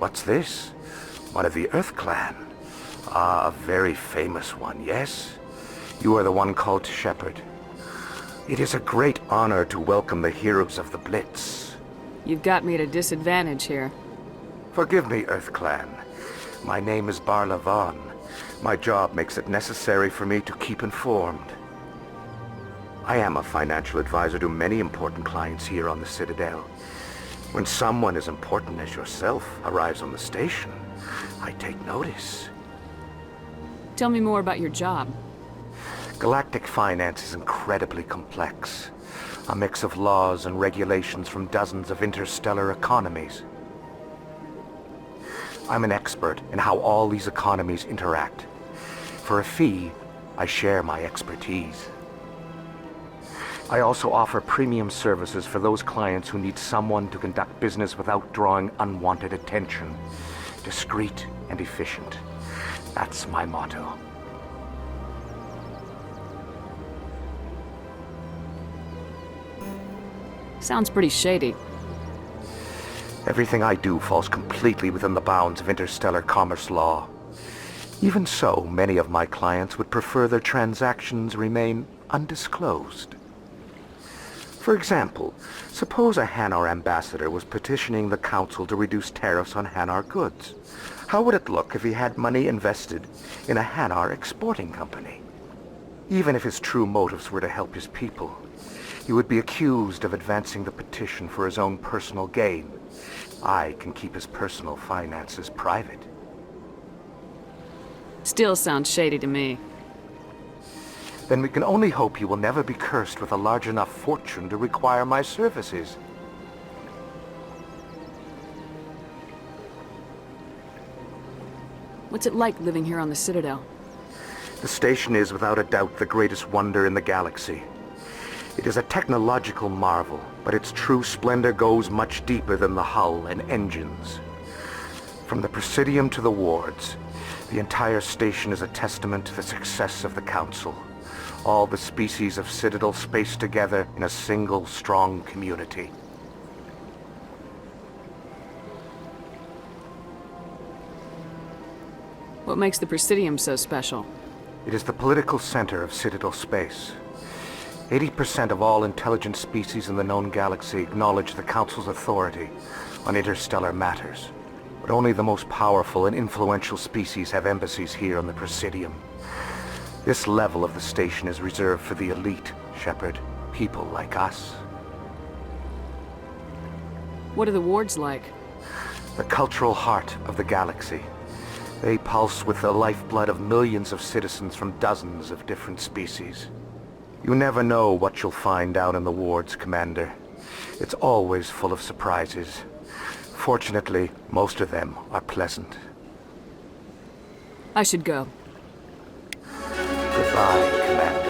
What's this? One of the Earth Clan. Ah, a very famous one, yes? You are the one called Shepherd. It is a great honor to welcome the heroes of the Blitz. You've got me at a disadvantage here. Forgive me, Earth Clan. My name is Barla Vaughn. My job makes it necessary for me to keep informed. I am a financial advisor to many important clients here on the Citadel. When someone as important as yourself arrives on the station, I take notice. Tell me more about your job. Galactic finance is incredibly complex. A mix of laws and regulations from dozens of interstellar economies. I'm an expert in how all these economies interact. For a fee, I share my expertise. I also offer premium services for those clients who need someone to conduct business without drawing unwanted attention. Discreet and efficient. That's my motto. Sounds pretty shady. Everything I do falls completely within the bounds of interstellar commerce law. Even so, many of my clients would prefer their transactions remain undisclosed. For example, suppose a Hanar ambassador was petitioning the Council to reduce tariffs on Hanar goods. How would it look if he had money invested in a Hanar exporting company? Even if his true motives were to help his people, he would be accused of advancing the petition for his own personal gain. I can keep his personal finances private. Still sounds shady to me. Then we can only hope you will never be cursed with a large enough fortune to require my services. What's it like living here on the Citadel? The station is without a doubt the greatest wonder in the galaxy. It is a technological marvel, but its true splendor goes much deeper than the hull and engines. From the Presidium to the wards, the entire station is a testament to the success of the Council. All the species of Citadel spaced together in a single strong community. What makes the Presidium so special? It is the political center of Citadel space. 80% of all intelligent species in the known galaxy acknowledge the Council's authority on interstellar matters. But only the most powerful and influential species have embassies here on the Presidium. This level of the station is reserved for the elite, Shepherd. People like us. What are the wards like? The cultural heart of the galaxy. They pulse with the lifeblood of millions of citizens from dozens of different species. You never know what you'll find down in the wards, Commander. It's always full of surprises. Fortunately, most of them are pleasant. I should go. Goodbye, Commander.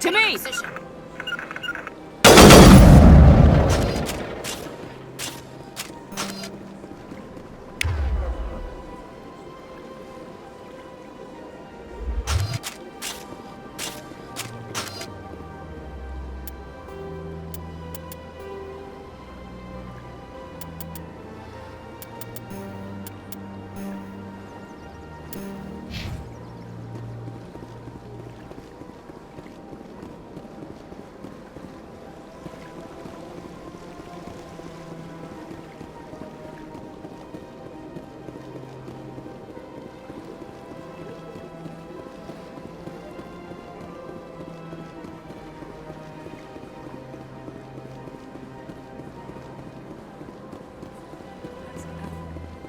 To me! Position.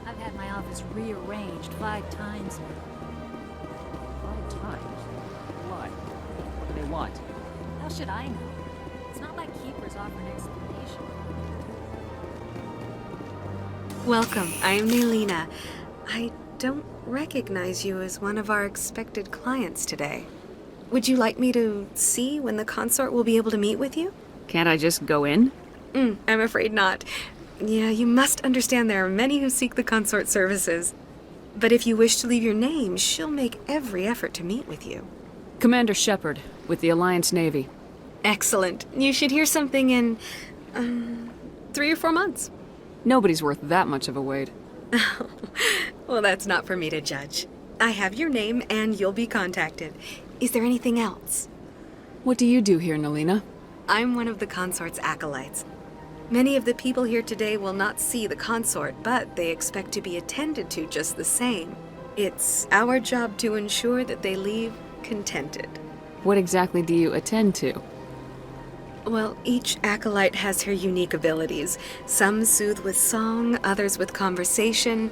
I've had my office rearranged 5 times now. 5 times? Why? What do they want? How should I know? It's not like keepers offer an explanation. Welcome, I am Nelina. I don't recognize you as one of our expected clients today. Would you like me to see when the consort will be able to meet with you? Can't I just go in? I'm afraid not. Yeah, you must understand there are many who seek the consort services. But if you wish to leave your name, she'll make every effort to meet with you. Commander Shepard, with the Alliance Navy. Excellent. You should hear something in, 3 or 4 months. Nobody's worth that much of a wait. Well, that's not for me to judge. I have your name and you'll be contacted. Is there anything else? What do you do here, Nelina? I'm one of the consort's acolytes. Many of the people here today will not see the consort, but they expect to be attended to just the same. It's our job to ensure that they leave contented. What exactly do you attend to? Well, each acolyte has her unique abilities. Some soothe with song, others with conversation.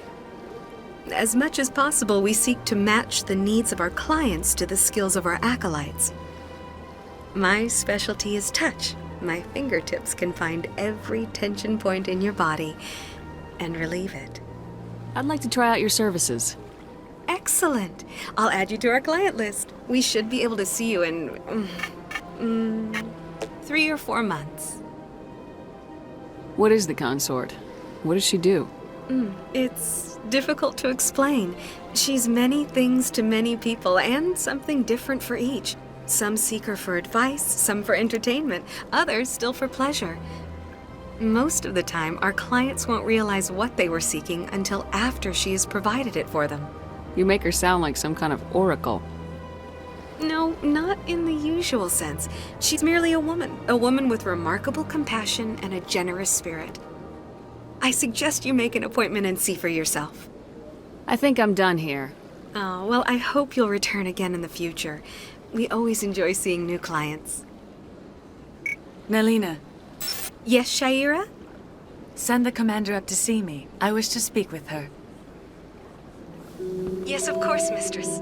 As much as possible, we seek to match the needs of our clients to the skills of our acolytes. My specialty is touch. My fingertips can find every tension point in your body and relieve it. I'd like to try out your services. Excellent. I'll add you to our client list. We should be able to see you in 3 or 4 months. What is the consort? What does she do? It's difficult to explain. She's many things to many people and something different for each. Some seek her for advice, some for entertainment, others still for pleasure. Most of the time, our clients won't realize what they were seeking until after she has provided it for them. You make her sound like some kind of oracle. No, not in the usual sense. She's merely a woman with remarkable compassion and a generous spirit. I suggest you make an appointment and see for yourself. I think I'm done here. Oh, well, I hope you'll return again in the future. We always enjoy seeing new clients. Nelina, Yes, Shaira? send the commander up to see me. I wish to speak with her. Yes, of course, mistress.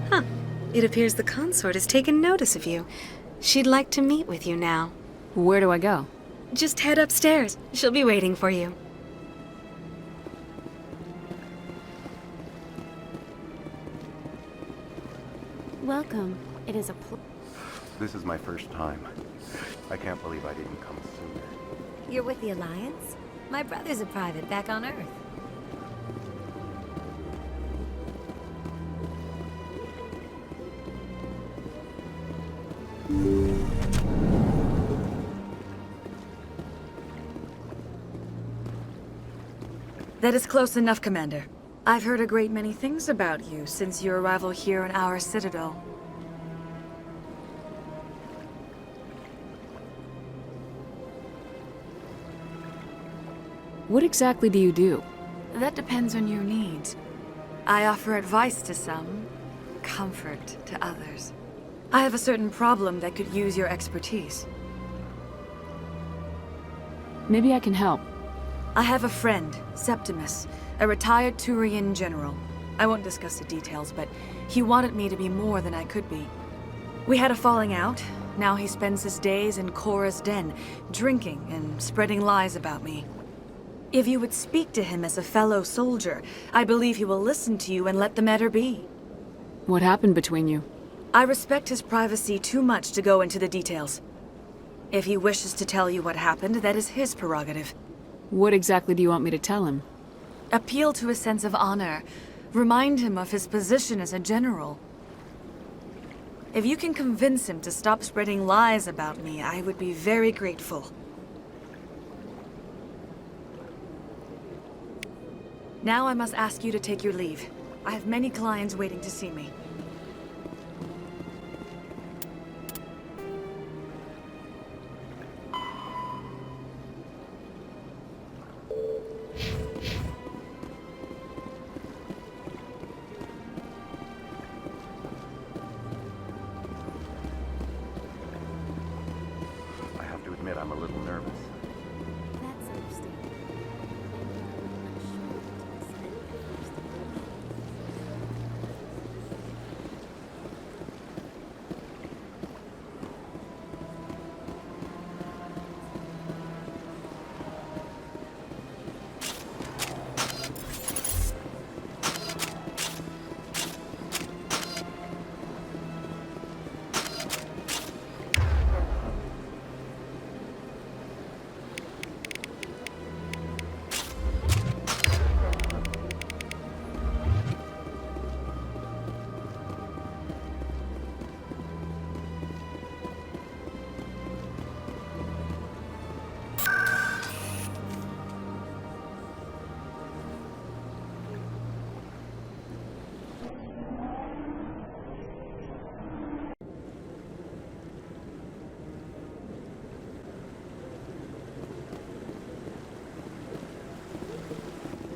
Huh. It appears the consort has taken notice of you. She'd like to meet with you now. Where do I go? Just head upstairs. She'll be waiting for you. Welcome. It is a This is my first time. I can't believe I didn't come sooner. You're with the Alliance? My brother's a private back on Earth. That is close enough, Commander. I've heard a great many things about you since your arrival here in our Citadel. What exactly do you do? That depends on your needs. I offer advice to some, comfort to others. I have a certain problem that could use your expertise. Maybe I can help. I have a friend, Septimus, a retired Turian general. I won't discuss the details, but he wanted me to be more than I could be. We had a falling out. Now he spends his days in Cora's den, drinking and spreading lies about me. If you would speak to him as a fellow soldier, I believe he will listen to you and let the matter be. What happened between you? I respect his privacy too much to go into the details. If he wishes to tell you what happened, that is his prerogative. What exactly do you want me to tell him? Appeal to his sense of honor. Remind him of his position as a general. If you can convince him to stop spreading lies about me, I would be very grateful. Now I must ask you to take your leave. I have many clients waiting to see me. I have to admit I'm a little nervous. That's understandable.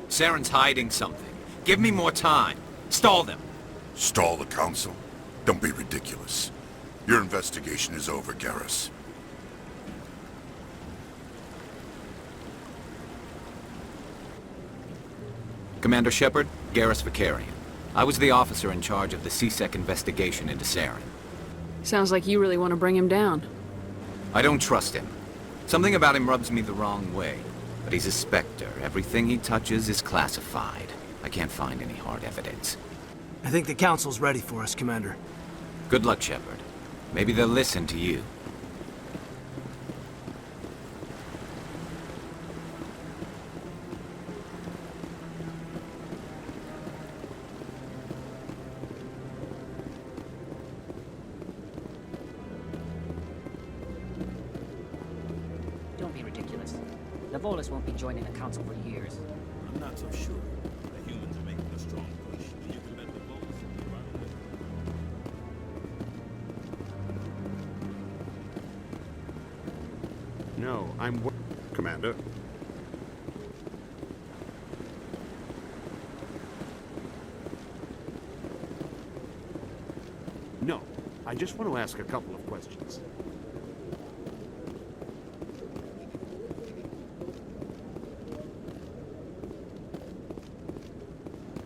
Saren's hiding something. Give me more time. Stall them. Stall the Council? Don't be ridiculous. Your investigation is over, Garrus. Commander Shepard, Garrus Quarian. I was the officer in charge of the C-Sec investigation into Saren. Sounds like you really want to bring him down. I don't trust him. Something about him rubs me the wrong way. But he's a Spectre. Everything he touches is classified. I can't find any hard evidence. I think the Council's ready for us, Commander. Good luck, Shepard. Maybe they'll listen to you. Don't be ridiculous. The Volus won't be joining the Council for years. I'm not so sure. The humans are making a strong push, and you can bet the Volus will be right away. No, Commander. No, I just want to ask a couple of questions.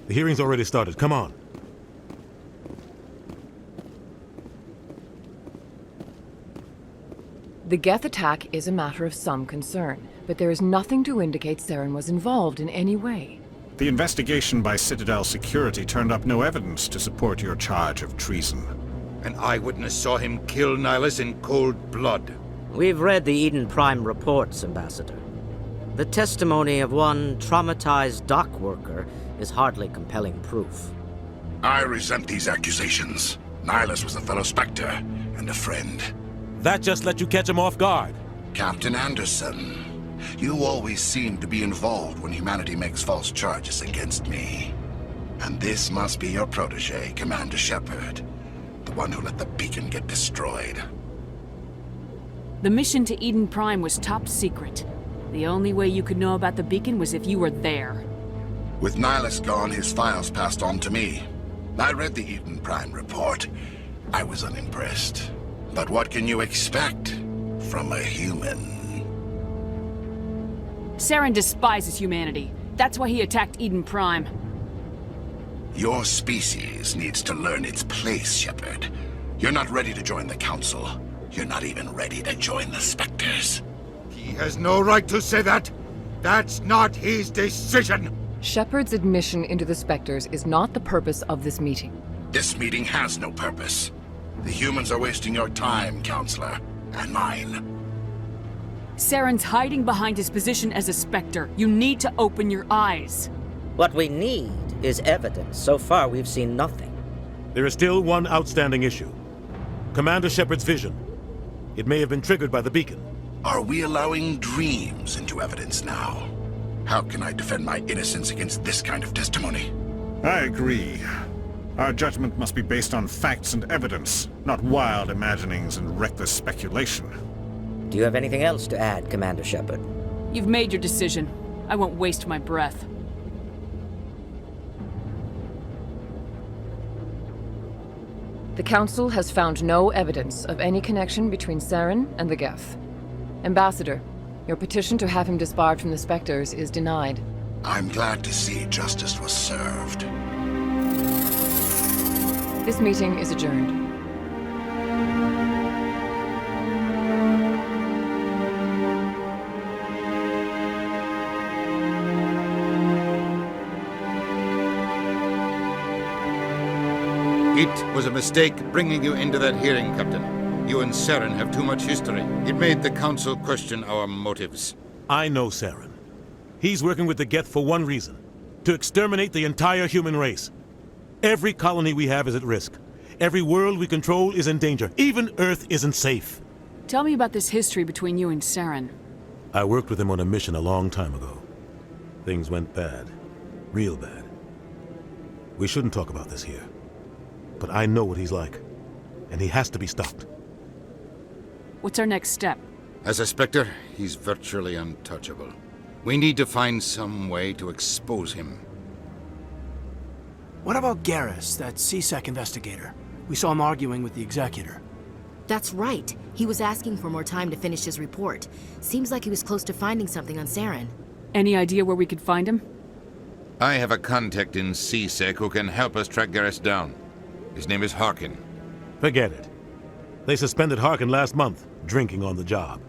The hearing's already started. Come on. The Geth attack is a matter of some concern, but there is nothing to indicate Saren was involved in any way. The investigation by Citadel security turned up no evidence to support your charge of treason. An eyewitness saw him kill Nihilus in cold blood. We've read the Eden Prime reports, Ambassador. The testimony of one traumatized dock worker is hardly compelling proof. I resent these accusations. Nihilus was a fellow Spectre and a friend. That just let you catch him off guard. Captain Anderson, you always seem to be involved when humanity makes false charges against me. And this must be your protege, Commander Shepard. The one who let the beacon get destroyed. The mission to Eden Prime was top secret. The only way you could know about the beacon was if you were there. With Nihilus gone, his files passed on to me. I read the Eden Prime report. I was unimpressed. But what can you expect from a human? Saren despises humanity. That's why he attacked Eden Prime. Your species needs to learn its place, Shepard. You're not ready to join the Council. You're not even ready to join the Spectres. He has no right to say that. That's not his decision! Shepard's admission into the Spectres is not the purpose of this meeting. This meeting has no purpose. The humans are wasting your time, Counselor, and mine. Saren's hiding behind his position as a Spectre. You need to open your eyes. What we need is evidence. So far, we've seen nothing. There is still one outstanding issue. Commander Shepard's vision. It may have been triggered by the beacon. Are we allowing dreams into evidence now? How can I defend my innocence against this kind of testimony? I agree. Our judgment must be based on facts and evidence, not wild imaginings and reckless speculation. Do you have anything else to add, Commander Shepard? You've made your decision. I won't waste my breath. The Council has found no evidence of any connection between Saren and the Geth. Ambassador, your petition to have him disbarred from the Spectres is denied. I'm glad to see justice was served. This meeting is adjourned. It was a mistake bringing you into that hearing, Captain. You and Saren have too much history. It made the Council question our motives. I know Saren. He's working with the Geth for one reason. To exterminate the entire human race. Every colony we have is at risk. Every world we control is in danger. Even Earth isn't safe. Tell me about this history between you and Saren. I worked with him on a mission a long time ago. Things went bad. Real bad. We shouldn't talk about this here. But I know what he's like. And he has to be stopped. What's our next step? As a Spectre, he's virtually untouchable. We need to find some way to expose him. What about Garrus, that C-Sec investigator? We saw him arguing with the Executor. That's right. He was asking for more time to finish his report. Seems like he was close to finding something on Saren. Any idea where we could find him? I have a contact in C-Sec who can help us track Garrus down. His name is Harkin. Forget it. They suspended Harkin last month, drinking on the job.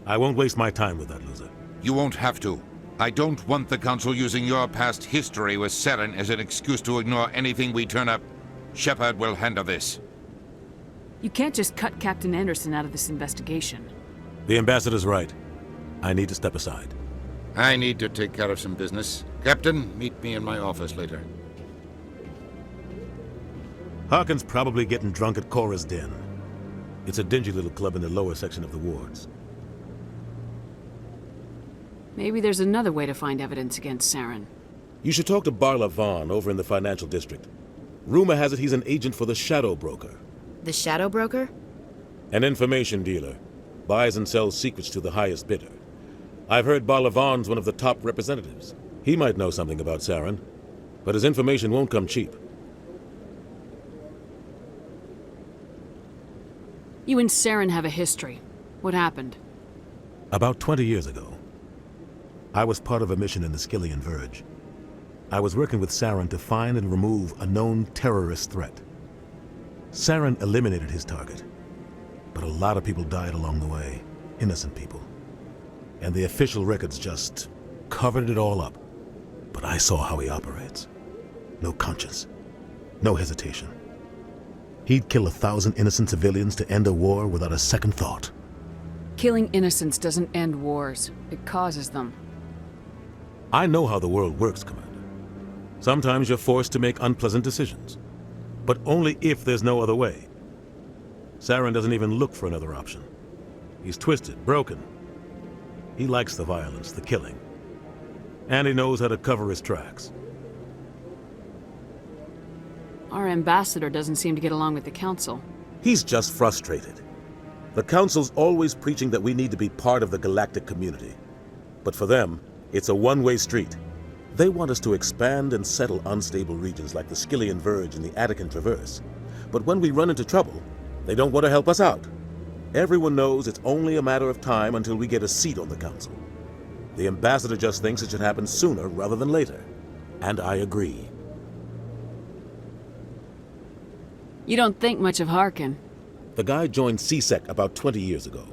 I won't waste my time with that loser. You won't have to. I don't want the Council using your past history with Saren as an excuse to ignore anything we turn up. Shepard will handle this. You can't just cut Captain Anderson out of this investigation. The Ambassador's right. I need to step aside. I need to take care of some business. Captain, meet me in my office later. Harkin's probably getting drunk at Cora's den. It's a dingy little club in the lower section of the wards. Maybe there's another way to find evidence against Saren. You should talk to Barla Vaughn over in the financial district. Rumor has it he's an agent for the Shadow Broker. The Shadow Broker? An information dealer. Buys and sells secrets to the highest bidder. I've heard Barla Vaughn's one of the top representatives. He might know something about Saren, but his information won't come cheap. You and Saren have a history. What happened? About 20 years ago, I was part of a mission in the Skillian Verge. I was working with Saren to find and remove a known terrorist threat. Saren eliminated his target, but a lot of people died along the way, innocent people. And the official records just covered it all up. But I saw how he operates. No conscience, no hesitation. He'd kill 1,000 innocent civilians to end a war without a second thought. Killing innocents doesn't end wars. It causes them. I know how the world works, Commander. Sometimes you're forced to make unpleasant decisions. But only if there's no other way. Saren doesn't even look for another option. He's twisted, broken. He likes the violence, the killing. And he knows how to cover his tracks. Our ambassador doesn't seem to get along with the Council. He's just frustrated. The Council's always preaching that we need to be part of the galactic community. But for them, it's a one-way street. They want us to expand and settle unstable regions like the Skillian Verge and the Attican Traverse. But when we run into trouble, they don't want to help us out. Everyone knows it's only a matter of time until we get a seat on the Council. The ambassador just thinks it should happen sooner rather than later. And I agree. You don't think much of Harkin. The guy joined C-Sec about 20 years ago.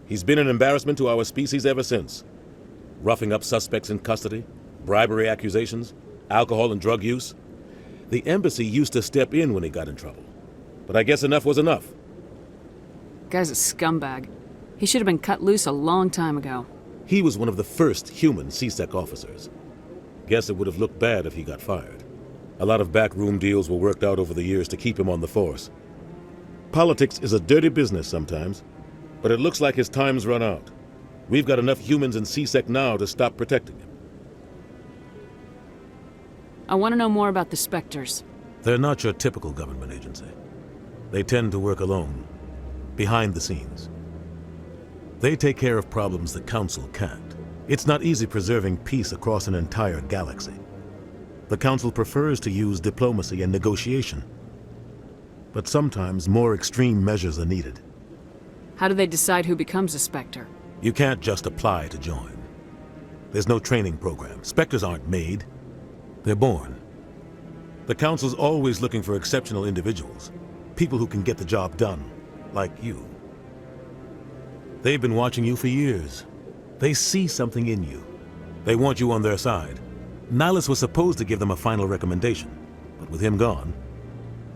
He's been an embarrassment to our species ever since. roughing up suspects in custody, bribery accusations, alcohol and drug use. The embassy used to step in when he got in trouble. But I guess enough was enough. Guy's a scumbag. He should have been cut loose a long time ago. He was one of the first human CSEC officers. Guess it would have looked bad if he got fired. A lot of backroom deals were worked out over the years to keep him on the force. Politics is a dirty business sometimes, but it looks like his time's run out. We've got enough humans in CSEC now to stop protecting him. I want to know more about the Spectres. They're not your typical government agency. They tend to work alone, behind the scenes. They take care of problems the Council can't. It's not easy preserving peace across an entire galaxy. The Council prefers to use diplomacy and negotiation. But sometimes more extreme measures are needed. How do they decide who becomes a Spectre? You can't just apply to join. There's no training program. Spectres aren't made. They're born. The Council's always looking for exceptional individuals. People who can get the job done, like you. They've been watching you for years. They see something in you. They want you on their side. Nihilus was supposed to give them a final recommendation, but with him gone,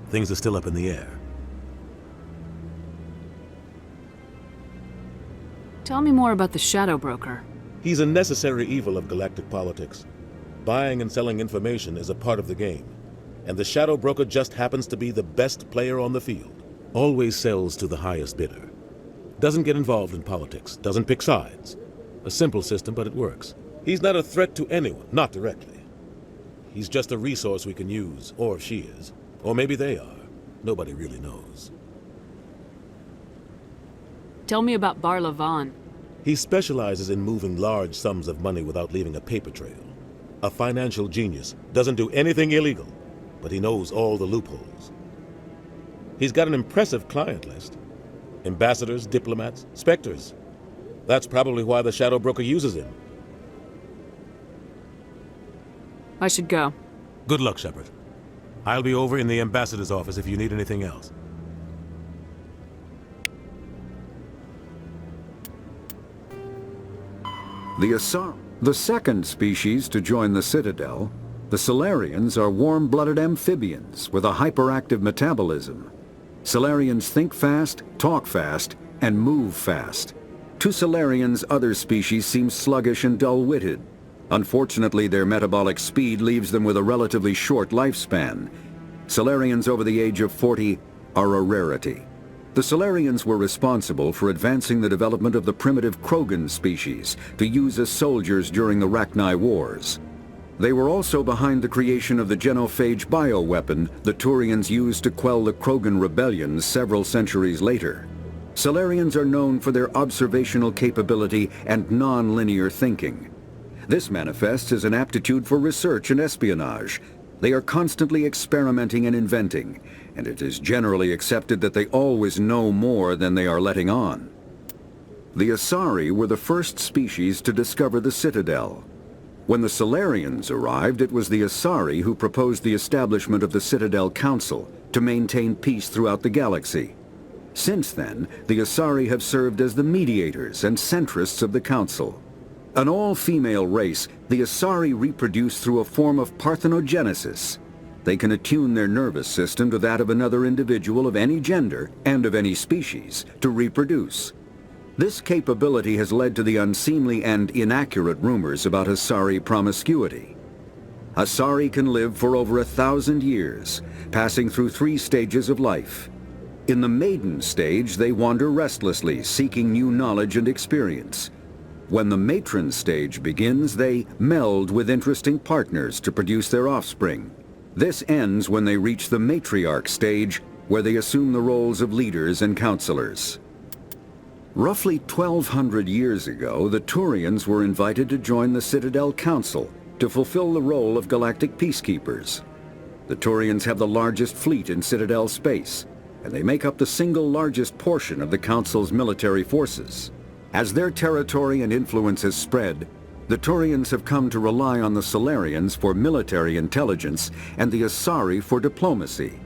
things are still up in the air. Tell me more about the Shadow Broker. He's a necessary evil of galactic politics. Buying and selling information is a part of the game, and the Shadow Broker just happens to be the best player on the field. Always sells to the highest bidder. Doesn't get involved in politics, doesn't pick sides. A simple system, but it works. He's not a threat to anyone, not directly. He's just a resource we can use, or she is. Or maybe they are. Nobody really knows. Tell me about Barla Vaughn. He specializes in moving large sums of money without leaving a paper trail. A financial genius, doesn't do anything illegal, but he knows all the loopholes. He's got an impressive client list. Ambassadors, diplomats, Spectres. That's probably why the Shadow Broker uses him. I should go. Good luck, Shepard. I'll be over in the Ambassador's office if you need anything else. The second species to join the Citadel, the Salarians, are warm-blooded amphibians with a hyperactive metabolism. Salarians think fast, talk fast, and move fast. To Salarians, other species seem sluggish and dull-witted. Unfortunately, their metabolic speed leaves them with a relatively short lifespan. Salarians over the age of 40 are a rarity. The Salarians were responsible for advancing the development of the primitive Krogan species to use as soldiers during the Rachni Wars. They were also behind the creation of the genophage bioweapon the Turians used to quell the Krogan rebellions several centuries later. Salarians are known for their observational capability and non-linear thinking. This manifests as an aptitude for research and espionage. They are constantly experimenting and inventing, and it is generally accepted that they always know more than they are letting on. The Asari were the first species to discover the Citadel. When the Salarians arrived, it was the Asari who proposed the establishment of the Citadel Council to maintain peace throughout the galaxy. Since then, the Asari have served as the mediators and centrists of the Council. An all-female race, the Asari reproduce through a form of parthenogenesis. They can attune their nervous system to that of another individual of any gender and of any species to reproduce. This capability has led to the unseemly and inaccurate rumors about Asari promiscuity. Asari can live for over 1,000 years, passing through 3 stages of life. In the maiden stage, they wander restlessly, seeking new knowledge and experience. When the matron stage begins, they meld with interesting partners to produce their offspring. This ends when they reach the matriarch stage, where they assume the roles of leaders and counselors. Roughly 1,200 years ago, the Turians were invited to join the Citadel Council to fulfill the role of galactic peacekeepers. The Turians have the largest fleet in Citadel space, and they make up the single largest portion of the Council's military forces. As their territory and influence has spread, the Turians have come to rely on the Salarians for military intelligence and the Asari for diplomacy.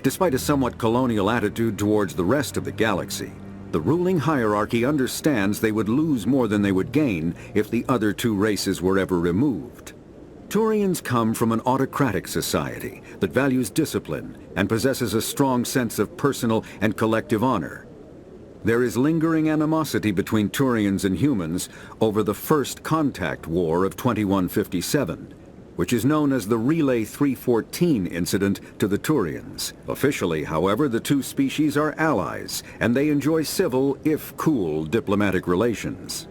Despite a somewhat colonial attitude towards the rest of the galaxy, The ruling hierarchy understands they would lose more than they would gain if the other two races were ever removed. Turians come from an autocratic society that values discipline and possesses a strong sense of personal and collective honor. There is lingering animosity between Turians and humans over the First Contact War of 2157, which is known as the Relay 314 incident to the Turians. Officially, however, the two species are allies, and they enjoy civil, if cool, diplomatic relations.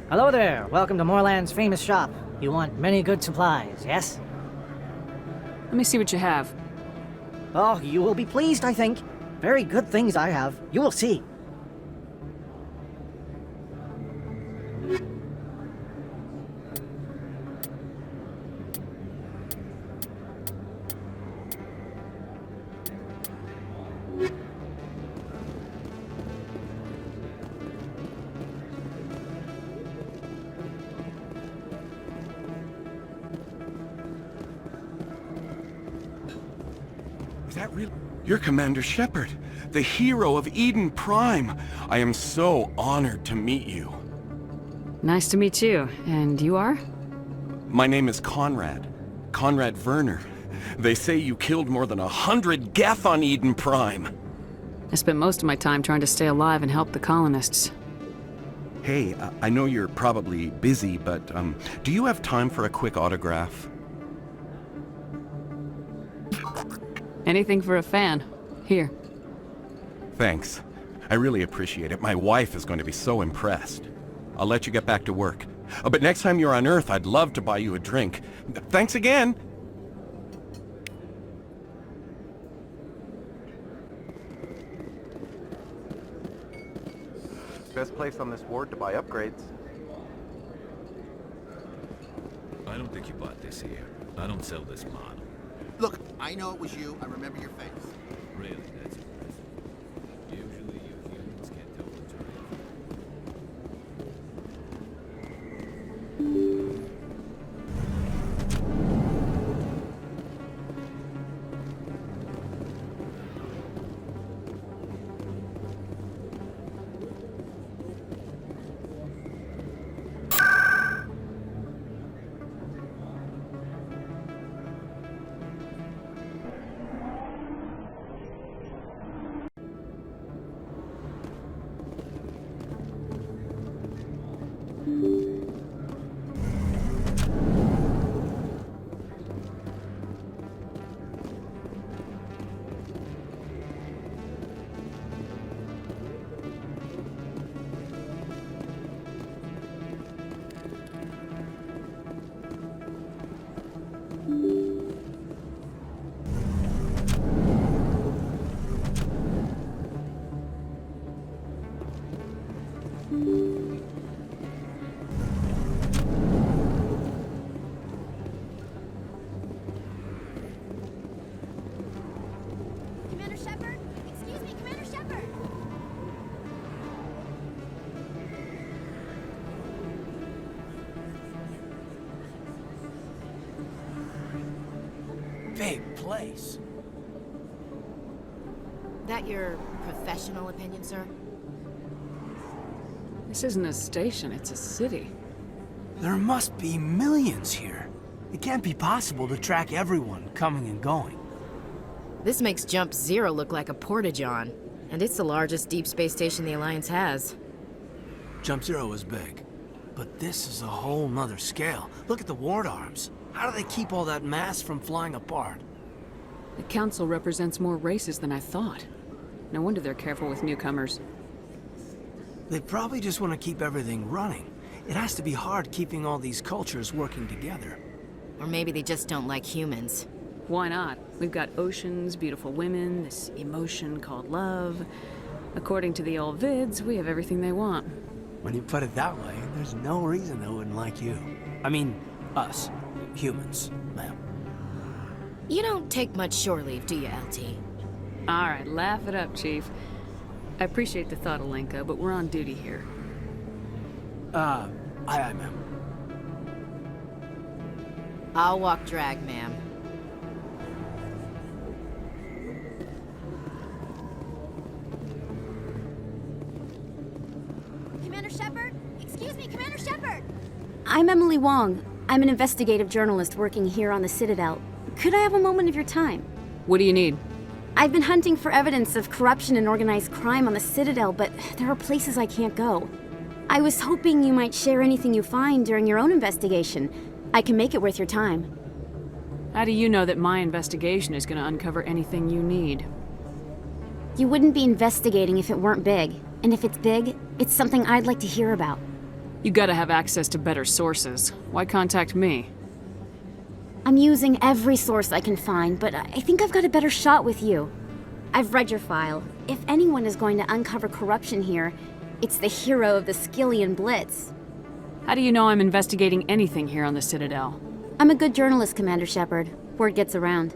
Hello there. Welcome to Moorland's famous shop. You want many good supplies, yes? Let me see what you have. Oh, you will be pleased, I think. Very good things I have. You will see. Is that real? You're Commander Shepard, the hero of Eden Prime. I am so honored to meet you. Nice to meet you. And you are? My name is Conrad. Conrad Verner. They say you killed more than 100 Geth on Eden Prime. I spent most of my time trying to stay alive and help the colonists. Hey, I know you're probably busy, but do you have time for a quick autograph? Anything for a fan. Here. Thanks. I really appreciate it. My wife is going to be so impressed. I'll let you get back to work. But next time you're on Earth, I'd love to buy you a drink. Thanks again! Best place on this ward to buy upgrades. I don't think you bought this here. I don't sell this model. Look, I know it was you. I remember your face. Really, that's impressive. Usually you humans can't tell the truth. Commander Shepard? Excuse me, Commander Shepard! Big place. That your professional opinion, sir? This isn't a station, it's a city. There must be millions here. It can't be possible to track everyone coming and going. This makes Jump Zero look like a porta-john, and it's the largest deep space station the Alliance has. Jump Zero is big, but this is a whole nother scale. Look at the ward arms. How do they keep all that mass from flying apart? The Council represents more races than I thought. No wonder they're careful with newcomers. They probably just want to keep everything running. It has to be hard keeping all these cultures working together. Or maybe they just don't like humans. Why not? We've got oceans, beautiful women, this emotion called love. According to the old vids, we have everything they want. When you put it that way, there's no reason they wouldn't like you. I mean, us. Humans, ma'am. You don't take much shore leave, do you, LT? Alright, laugh it up, Chief. I appreciate the thought, Alenka, but we're on duty here. Aye, ma'am. I'll walk drag, ma'am. Commander Shepard? Excuse me, Commander Shepard! I'm Emily Wong. I'm an investigative journalist working here on the Citadel. Could I have a moment of your time? What do you need? I've been hunting for evidence of corruption and organized crime on the Citadel, but there are places I can't go. I was hoping you might share anything you find during your own investigation. I can make it worth your time. How do you know that my investigation is going to uncover anything you need? You wouldn't be investigating if it weren't big. And if it's big, it's something I'd like to hear about. You gotta have access to better sources. Why contact me? I'm using every source I can find, but I think I've got a better shot with you. I've read your file. If anyone is going to uncover corruption here, it's the hero of the Skillian Blitz. How do you know I'm investigating anything here on the Citadel? I'm a good journalist, Commander Shepard. Word gets around.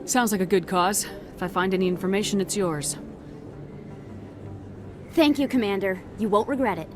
Sounds like a good cause. If I find any information, it's yours. Thank you, Commander. You won't regret it.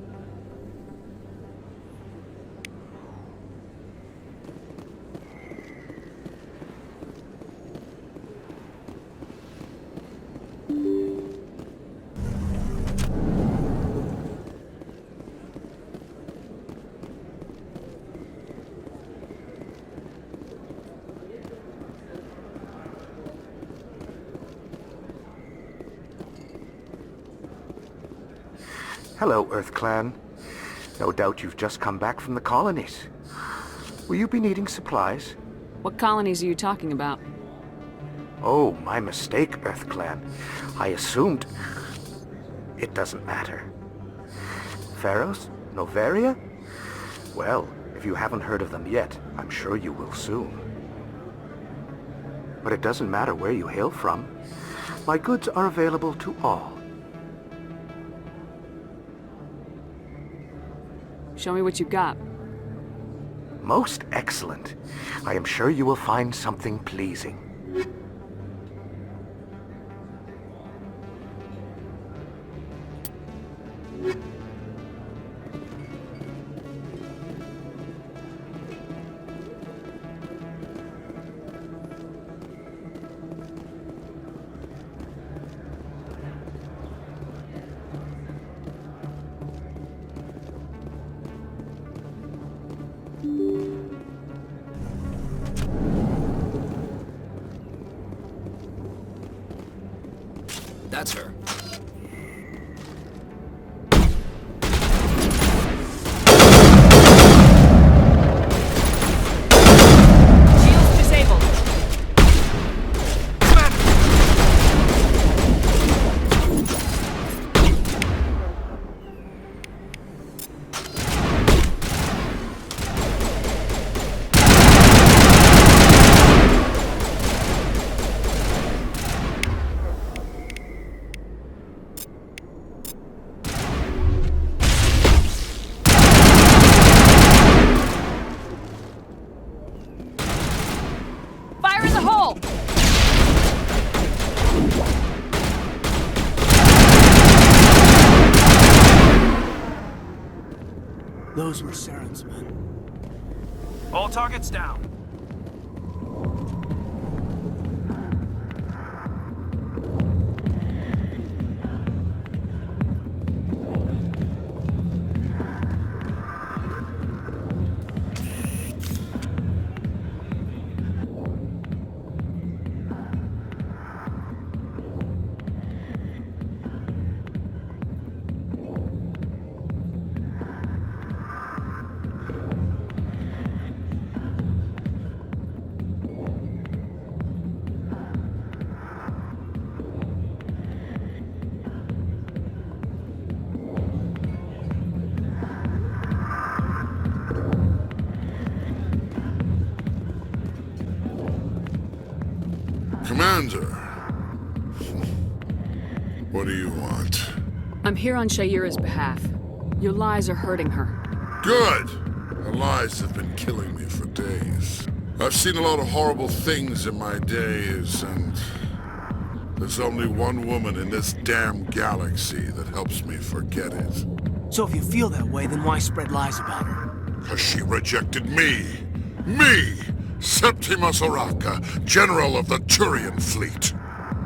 Hello, Earth Clan. No doubt you've just come back from the colonies. Will you be needing supplies? What colonies are you talking about? Oh, my mistake, Earth Clan. I assumed... It doesn't matter. Pharaohs? Novaria? Well, if you haven't heard of them yet, I'm sure you will soon. But it doesn't matter where you hail from. My goods are available to all. Show me what you've got. Most excellent. I am sure you will find something pleasing. That's her. Shields disabled. Fire in the hole! Those were Saren's men. All targets down. Commander. What do you want? I'm here on Shaira's behalf. Your lies are hurting her. Good! Her lies have been killing me for days. I've seen a lot of horrible things in my days, and there's only one woman in this damn galaxy that helps me forget it. So if you feel that way, then why spread lies about her? Because she rejected me! Me! Septimus Oraka, General of the Turian Fleet!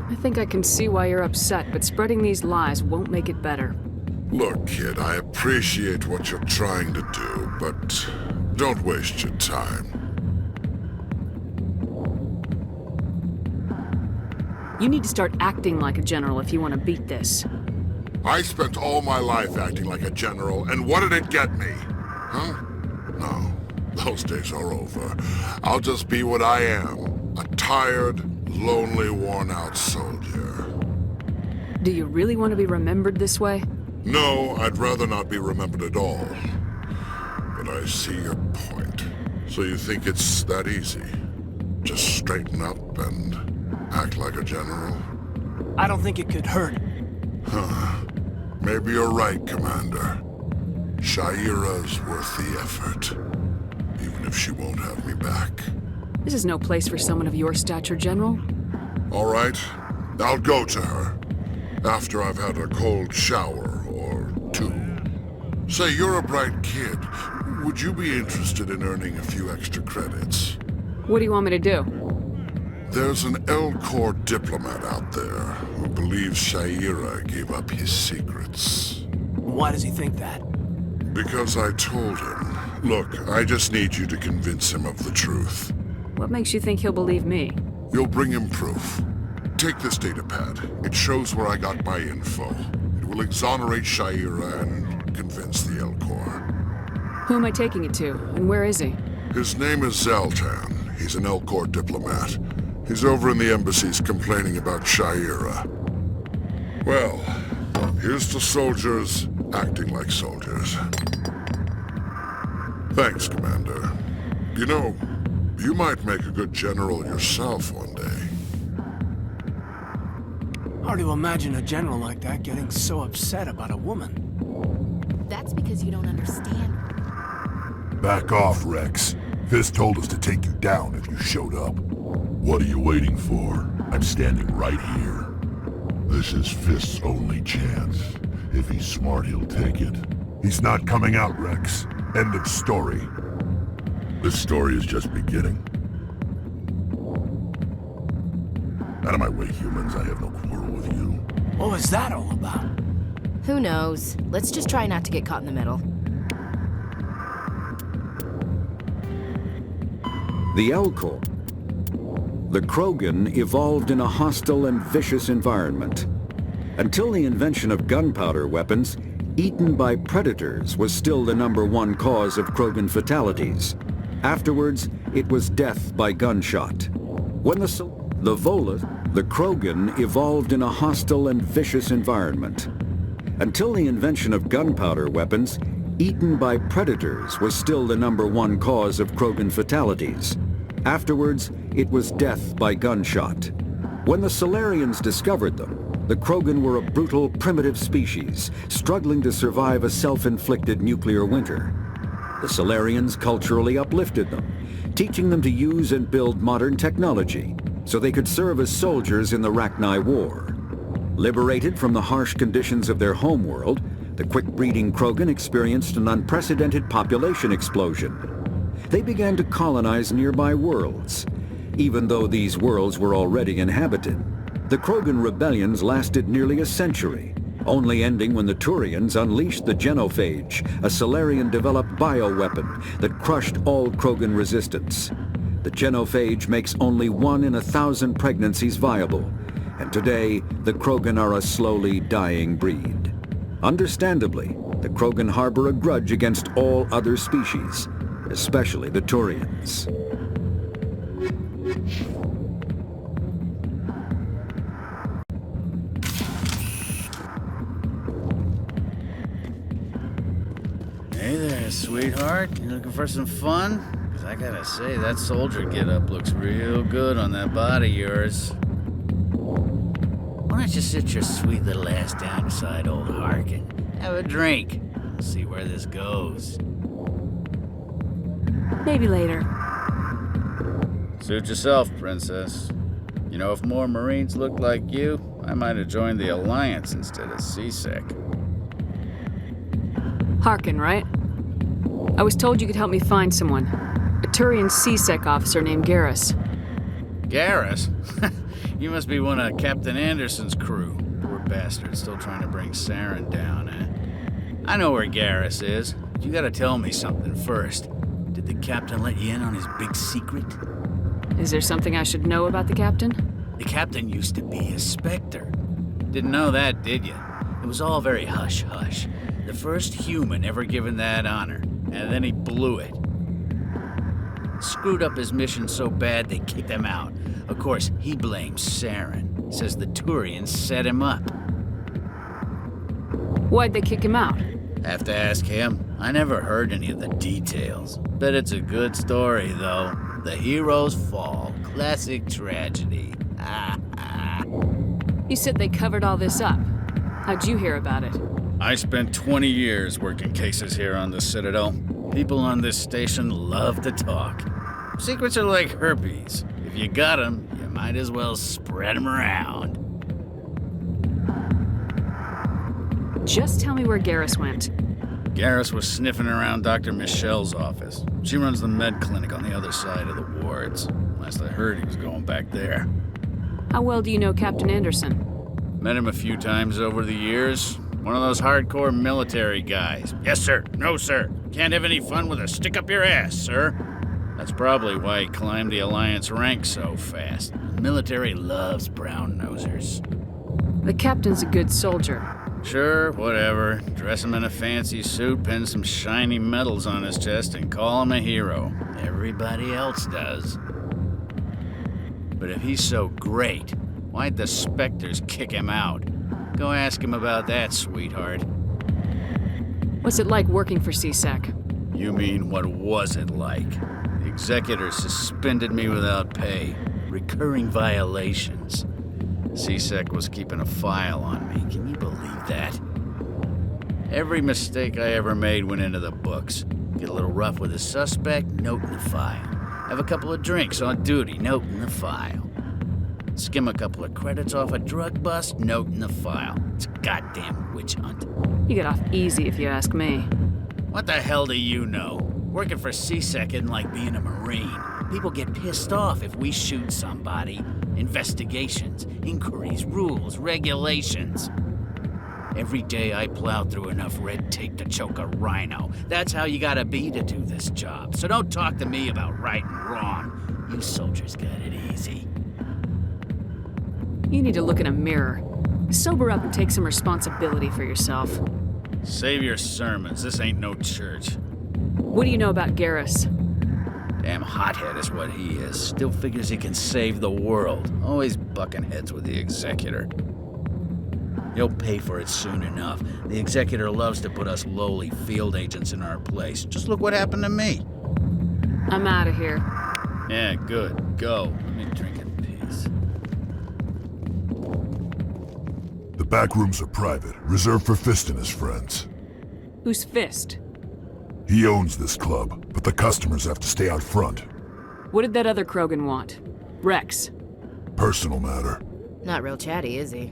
I think I can see why you're upset, but spreading these lies won't make it better. Look, kid, I appreciate what you're trying to do, but don't waste your time. You need to start acting like a general if you want to beat this. I spent all my life acting like a general, and what did it get me? Huh? No, those days are over. I'll just be what I am, a tired, lonely, worn-out soldier. Do you really want to be remembered this way? No, I'd rather not be remembered at all. But I see your point. So you think it's that easy? Just straighten up and act like a general? I don't think it could hurt. Huh. Maybe you're right, Commander. Shaira's worth the effort. Even if she won't have me back. This is no place for someone of your stature, General. All right. I'll go to her. After I've had a cold shower or two. Say, you're a bright kid. Would you be interested in earning a few extra credits? What do you want me to do? There's an L-Corps diplomat out there who believes Shaira gave up his secrets. Why does he think that? Because I told him. Look, I just need you to convince him of the truth. What makes you think he'll believe me? You'll bring him proof. Take this datapad. It shows where I got my info. It will exonerate Shaira and convince the L-Corps. Who am I taking it to, and where is he? His name is Zaltan. He's an L-Corps diplomat. He's over in the Embassies complaining about Shaira. Well, here's to soldiers acting like soldiers. Thanks, Commander. You know, you might make a good general yourself one day. Hard to imagine a general like that getting so upset about a woman. That's because you don't understand. Back off, Wrex. Fist told us to take you down if you showed up. What are you waiting for? I'm standing right here. This is Fist's only chance. If he's smart, he'll take it. He's not coming out, Wrex. End of story. This story is just beginning. Out of my way, humans. I have no quarrel with you. What was that all about? Who knows? Let's just try not to get caught in the middle. The L-Corps. The Krogan evolved in a hostile and vicious environment. Until the invention of gunpowder weapons, eaten by predators was still the #1 cause of Krogan fatalities. Afterwards, it was death by gunshot. When the Krogan evolved in a hostile and vicious environment. Until the invention of gunpowder weapons, eaten by predators was still the #1 cause of Krogan fatalities. Afterwards, it was death by gunshot. When the Salarians discovered them, the Krogan were a brutal, primitive species, struggling to survive a self-inflicted nuclear winter. The Salarians culturally uplifted them, teaching them to use and build modern technology, so they could serve as soldiers in the Rachni War. Liberated from the harsh conditions of their homeworld, the quick-breeding Krogan experienced an unprecedented population explosion. They began to colonize nearby worlds. Even though these worlds were already inhabited, the Krogan rebellions lasted nearly a century, only ending when the Turians unleashed the Genophage, a Salarian-developed bioweapon that crushed all Krogan resistance. The Genophage makes only 1 in 1,000 pregnancies viable, and today the Krogan are a slowly dying breed. Understandably, the Krogan harbor a grudge against all other species, especially the Turians. Hey there, sweetheart. You looking for some fun? 'Cause I gotta say, that soldier getup looks real good on that body of yours. Why don't you sit your sweet little ass down beside old Harkin? Have a drink. We'll see where this goes. Maybe later. Suit yourself, Princess. You know, if more Marines looked like you, I might have joined the Alliance instead of CSEC. Harkin, right? I was told you could help me find someone. A Turian CSEC officer named Garrus. Garrus? You must be one of Captain Anderson's crew. Poor bastard, still trying to bring Saren down, eh? I know where Garrus is. You gotta tell me something first. Did the captain let you in on his big secret? Is there something I should know about the captain? The captain used to be a Spectre. Didn't know that, did you? It was all very hush-hush. The first human ever given that honor, and then he blew it. Screwed up his mission so bad they kicked him out. Of course, he blames Saren. Says the Turians set him up. Why'd they kick him out? Have to ask him. I never heard any of the details. Bet it's a good story, though. The heroes fall. Classic tragedy. You said they covered all this up. How'd you hear about it? I spent 20 years working cases here on the Citadel. People on this station love to talk. Secrets are like herpes. If you got them, you might as well spread them around. Just tell me where Garrus went. Garrus was sniffing around Dr. Michelle's office. She runs the med clinic on the other side of the wards. Last I heard, he was going back there. How well do you know Captain Anderson? Met him a few times over the years. One of those hardcore military guys. Yes, sir. No, sir. Can't have any fun with a stick up your ass, sir. That's probably why he climbed the Alliance ranks so fast. The military loves brown-nosers. The captain's a good soldier. Sure, whatever. Dress him in a fancy suit, pin some shiny medals on his chest, and call him a hero. Everybody else does. But if he's so great, why'd the Spectres kick him out? Go ask him about that, sweetheart. What's it like working for CSEC? You mean, what was it like? The executors suspended me without pay. Recurring violations. CSEC was keeping a file on me. Can you believe that? Every mistake I ever made went into the books. Get a little rough with a suspect, note in the file. Have a couple of drinks on duty, note in the file. Skim a couple of credits off a drug bust, note in the file. It's a goddamn witch hunt. You get off easy if you ask me. What the hell do you know? Working for CSEC isn't like being a Marine. People get pissed off if we shoot somebody. Investigations, inquiries, rules, regulations. Every day I plow through enough red tape to choke a rhino. That's how you gotta be to do this job. So don't talk to me about right and wrong. You soldiers got it easy. You need to look in a mirror. Sober up and take some responsibility for yourself. Save your sermons. This ain't no church. What do you know about Garrus? Damn hothead is what he is. Still figures he can save the world. Always bucking heads with the Executor. He'll pay for it soon enough. The Executor loves to put us lowly field agents in our place. Just look what happened to me. I'm out of here. Yeah, good. Go. Let me drink in peace. The back rooms are private, reserved for Fist and his friends. Who's Fist? He owns this club, but the customers have to stay out front. What did that other Krogan want? Wrex. Personal matter. Not real chatty, is he?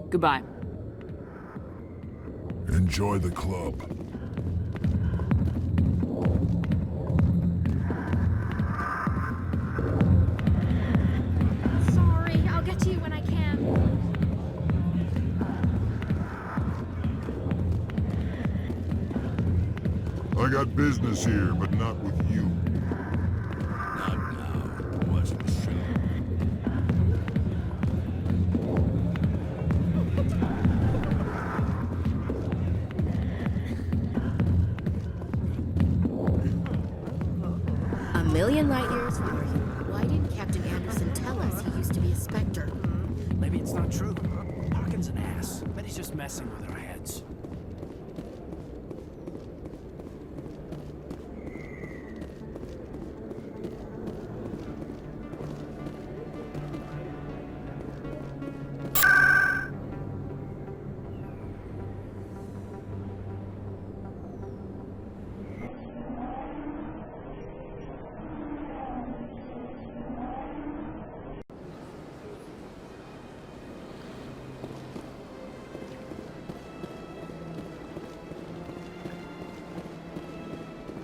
Goodbye. Enjoy the club. Sorry, I'll get to you when I can. I got business here, but not with you. Not now. Watch the show. A million light years from here. Why didn't Captain Anderson tell us he used to be a Spectre? Maybe it's not true. Harkin's an ass. But he's just messing with our heads.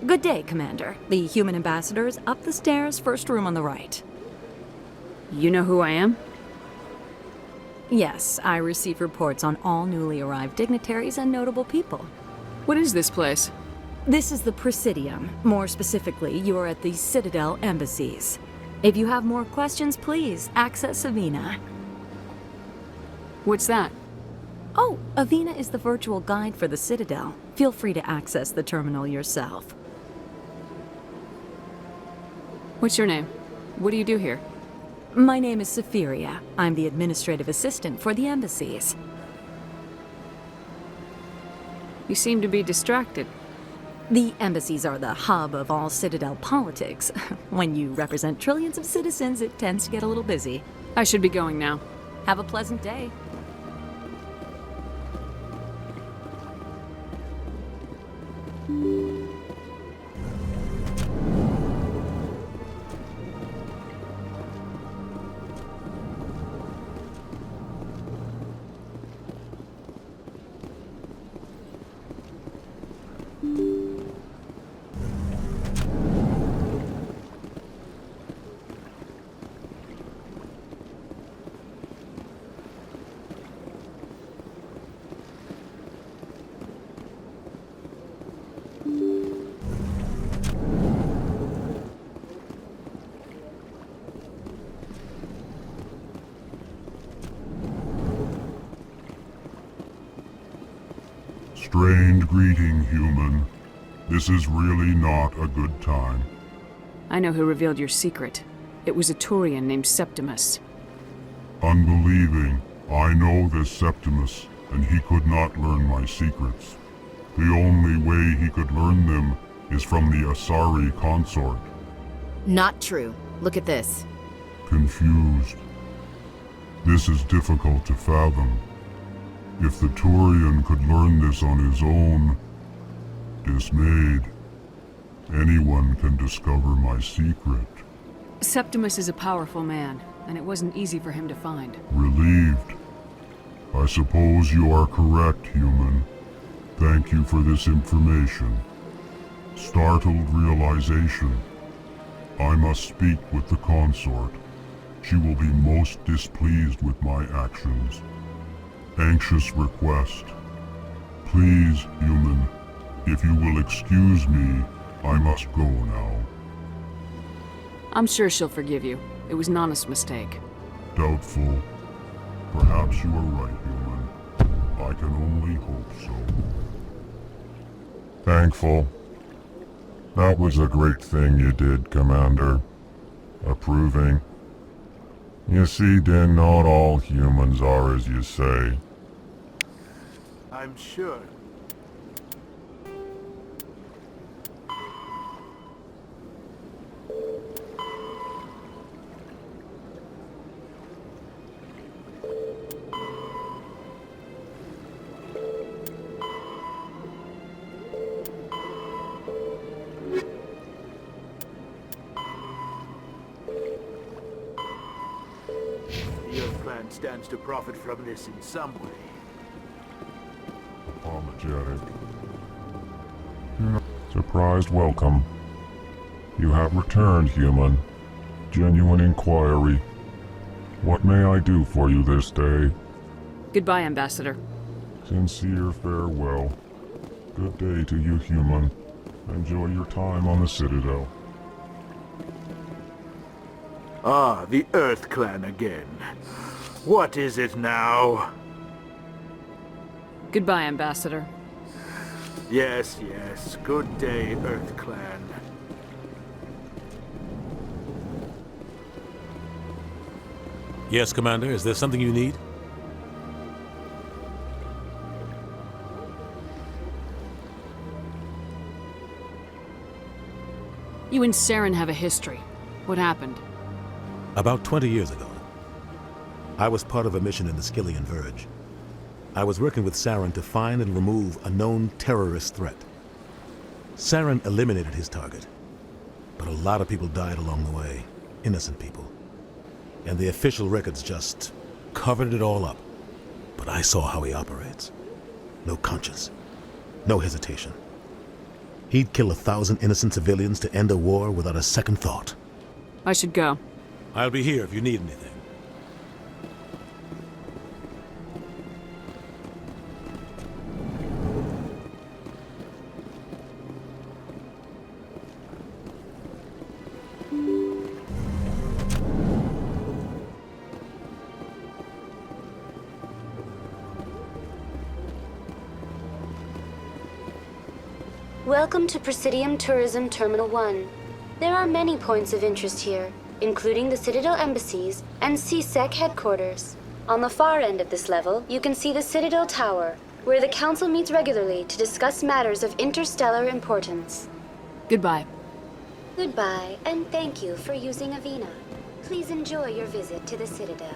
Good day, Commander. The human ambassador is up the stairs, first room on the right. You know who I am? Yes, I receive reports on all newly arrived dignitaries and notable people. What is this place? This is the Presidium. More specifically, you are at the Citadel Embassies. If you have more questions, please access Avena. What's that? Oh, Avena is the virtual guide for the Citadel. Feel free to access the terminal yourself. What's your name? What do you do here? My name is Safiria. I'm the administrative assistant for the Embassies. You seem to be distracted. The Embassies are the hub of all Citadel politics. When you represent trillions of citizens, it tends to get a little busy. I should be going now. Have a pleasant day. Strange greeting, human. This is really not a good time. I know who revealed your secret. It was a Turian named Septimus. Unbelieving. I know this Septimus, and he could not learn my secrets. The only way he could learn them is from the Asari Consort. Not true. Look at this. Confused. This is difficult to fathom. If the Turian could learn this on his own, dismayed, anyone can discover my secret. Septimus is a powerful man, and it wasn't easy for him to find. Relieved. I suppose you are correct, human. Thank you for this information. Startled realization. I must speak with the consort. She will be most displeased with my actions. Anxious request. Please, human, if you will excuse me, I must go now. I'm sure she'll forgive you. It was an honest mistake. Doubtful. Perhaps you are right, human. I can only hope so. Thankful. That was a great thing you did, Commander. Approving. You see, Din, not all humans are as you say. I'm sure. Your clan stands to profit from this in some way. Apologetic. Surprised welcome. You have returned, human. Genuine inquiry. What may I do for you this day? Goodbye, Ambassador. Sincere farewell. Good day to you, human. Enjoy your time on the Citadel. Ah, the Earth Clan again. What is it now? Goodbye, Ambassador. Yes, yes. Good day, Earth Clan. Yes, Commander. Is there something you need? You and Saren have a history. What happened? About 20 years ago, I was part of a mission in the Skillian Verge. I was working with Saren to find and remove a known terrorist threat. Saren eliminated his target, but a lot of people died along the way, innocent people. And the official records just covered it all up. But I saw how he operates. No conscience, no hesitation. He'd kill 1,000 innocent civilians to end a war without a second thought. I should go. I'll be here if you need anything. Welcome to Presidium Tourism Terminal 1. There are many points of interest here, including the Citadel Embassies and CSEC headquarters. On the far end of this level, you can see the Citadel Tower, where the Council meets regularly to discuss matters of interstellar importance. Goodbye. Goodbye, and thank you for using Avina. Please enjoy your visit to the Citadel.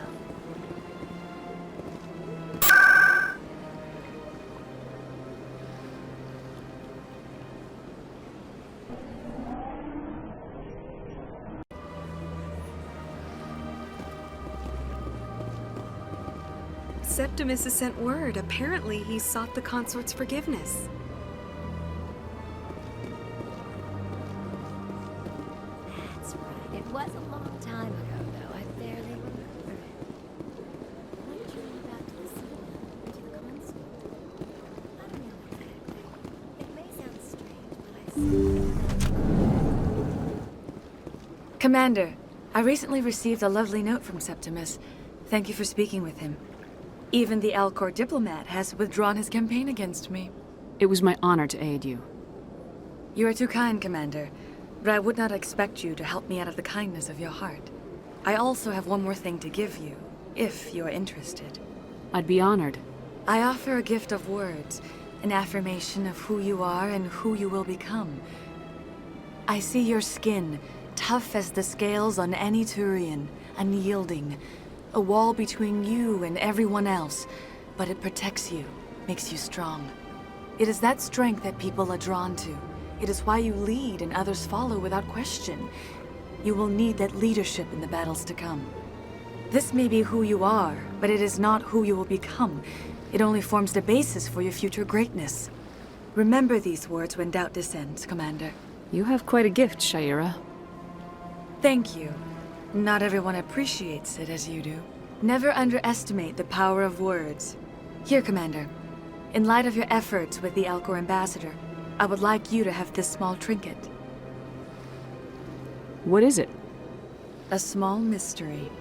Septimus has sent word. Apparently, he sought the Consort's forgiveness. That's right. It was a long time ago, though. I barely remember it. What dream about to the Citadel, to the Consort? I don't know exactly. It may sound strange, but I Commander, I recently received a lovely note from Septimus. Thank you for speaking with him. Even the Alcor diplomat has withdrawn his campaign against me. It was my honor to aid you. You are too kind, Commander, but I would not expect you to help me out of the kindness of your heart. I also have one more thing to give you, if you are interested. I'd be honored. I offer a gift of words, an affirmation of who you are and who you will become. I see your skin, tough as the scales on any Turian, unyielding. A wall between you and everyone else, but it protects you, makes you strong. It is that strength that people are drawn to. It is why you lead and others follow without question. You will need that leadership in the battles to come. This may be who you are, but it is not who you will become. It only forms the basis for your future greatness. Remember these words when doubt descends, Commander. You have quite a gift, Shaira. Thank you. Not everyone appreciates it as you do. Never underestimate the power of words. Here, Commander. In light of your efforts with the Alcor ambassador, I would like you to have this small trinket. What is it? A small mystery.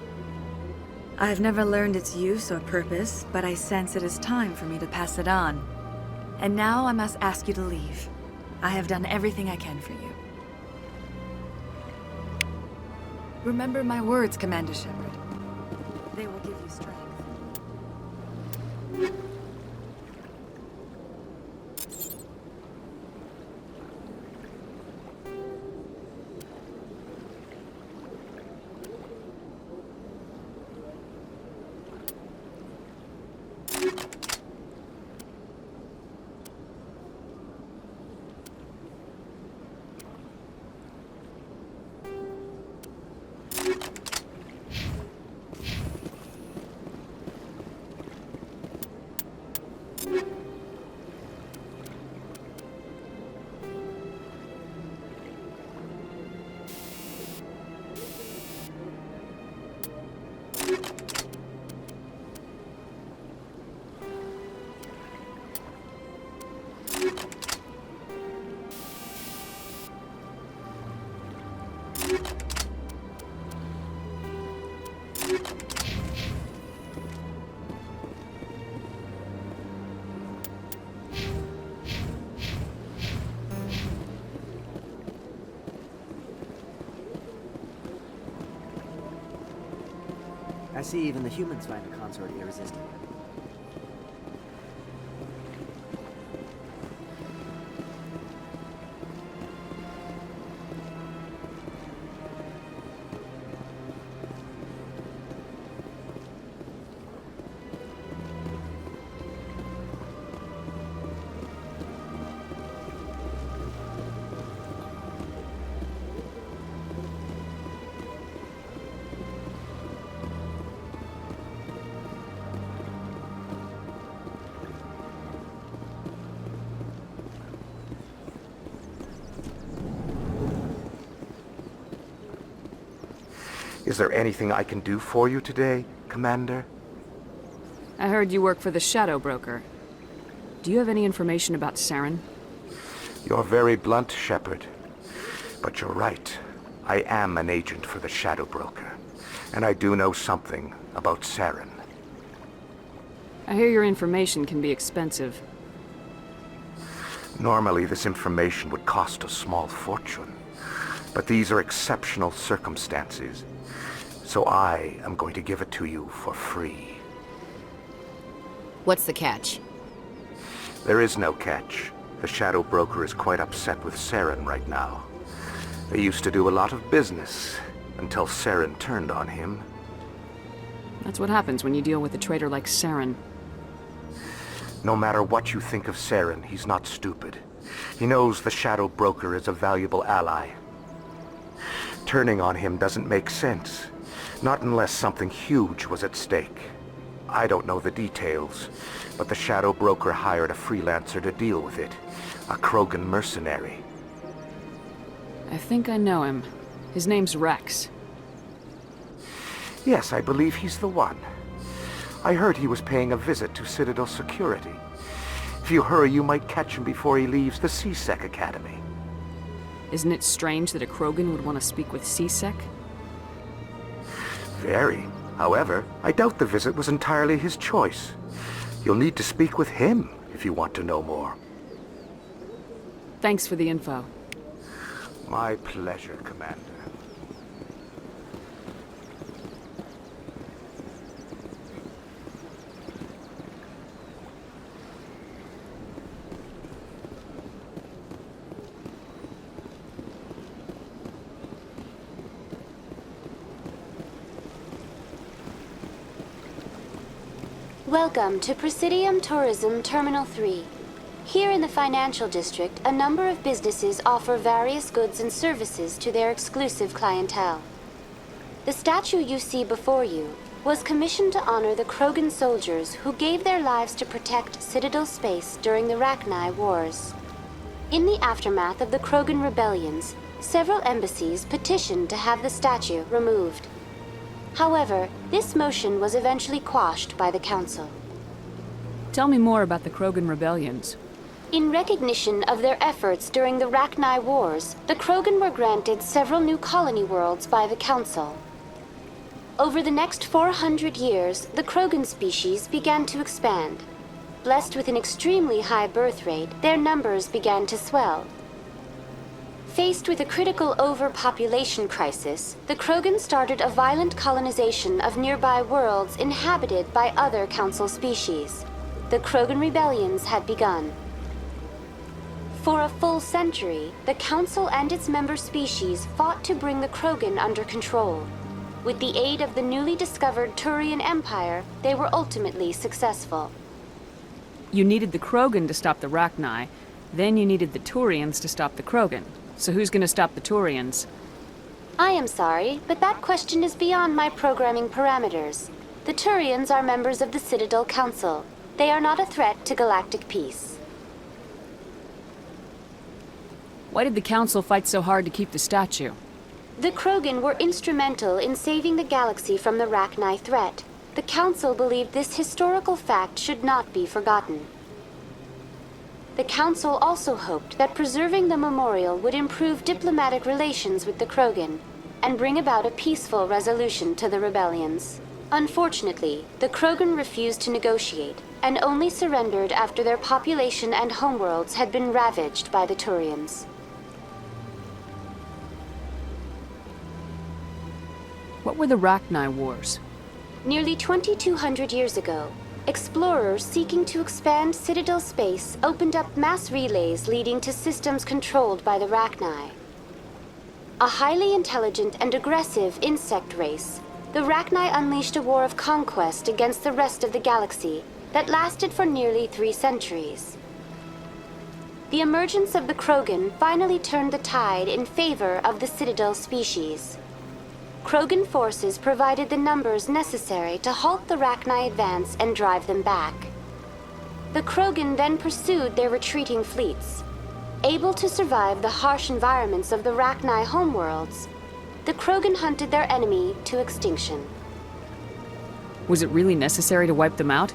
I have never learned its use or purpose, but I sense it is time for me to pass it on. And now I must ask you to leave. I have done everything I can for you. Remember my words, Commander Shepard. They will give you strength. I see even the humans find the Consort irresistible. Is there anything I can do for you today, Commander? I heard you work for the Shadow Broker. Do you have any information about Saren? You're very blunt, Shepard. But you're right. I am an agent for the Shadow Broker. And I do know something about Saren. I hear your information can be expensive. Normally, this information would cost a small fortune. But these are exceptional circumstances. So I am going to give it to you for free. What's the catch? There is no catch. The Shadow Broker is quite upset with Saren right now. They used to do a lot of business, until Saren turned on him. That's what happens when you deal with a traitor like Saren. No matter what you think of Saren, he's not stupid. He knows the Shadow Broker is a valuable ally. Turning on him doesn't make sense. Not unless something huge was at stake. I don't know the details, but the Shadow Broker hired a freelancer to deal with it. A Krogan mercenary. I think I know him. His name's Wrex. Yes, I believe he's the one. I heard he was paying a visit to Citadel security. If you hurry, you might catch him before he leaves the C-Sec Academy. Isn't it strange that a Krogan would want to speak with C-Sec? Very. However, I doubt the visit was entirely his choice. You'll need to speak with him if you want to know more. Thanks for the info. My pleasure, Commander. Welcome to Presidium Tourism Terminal 3. Here in the financial district, a number of businesses offer various goods and services to their exclusive clientele. The statue you see before you was commissioned to honor the Krogan soldiers who gave their lives to protect Citadel space during the Rachni Wars. In the aftermath of the Krogan rebellions, several embassies petitioned to have the statue removed. However, this motion was eventually quashed by the Council. Tell me more about the Krogan rebellions. In recognition of their efforts during the Rachni Wars, the Krogan were granted several new colony worlds by the Council. Over the next 400 years, the Krogan species began to expand. Blessed with an extremely high birth rate, their numbers began to swell. Faced with a critical overpopulation crisis, the Krogan started a violent colonization of nearby worlds inhabited by other Council species. The Krogan rebellions had begun. For a full century, the Council and its member species fought to bring the Krogan under control. With the aid of the newly discovered Turian Empire, they were ultimately successful. You needed the Krogan to stop the Rachni, then you needed the Turians to stop the Krogan. So who's gonna stop the Turians? I am sorry, but that question is beyond my programming parameters. The Turians are members of the Citadel Council. They are not a threat to galactic peace. Why did the Council fight so hard to keep the statue? The Krogan were instrumental in saving the galaxy from the Rachni threat. The Council believed this historical fact should not be forgotten. The Council also hoped that preserving the memorial would improve diplomatic relations with the Krogan and bring about a peaceful resolution to the rebellions. Unfortunately, the Krogan refused to negotiate and only surrendered after their population and homeworlds had been ravaged by the Turians. What were the Rachni Wars? Nearly 2,200 years ago, explorers seeking to expand Citadel space opened up mass relays leading to systems controlled by the Rachni. A highly intelligent and aggressive insect race, the Rachni unleashed a war of conquest against the rest of the galaxy that lasted for nearly 3 centuries. The emergence of the Krogan finally turned the tide in favor of the Citadel species. Krogan forces provided the numbers necessary to halt the Rachni advance and drive them back. The Krogan then pursued their retreating fleets. Able to survive the harsh environments of the Rachni homeworlds, the Krogan hunted their enemy to extinction. Was it really necessary to wipe them out?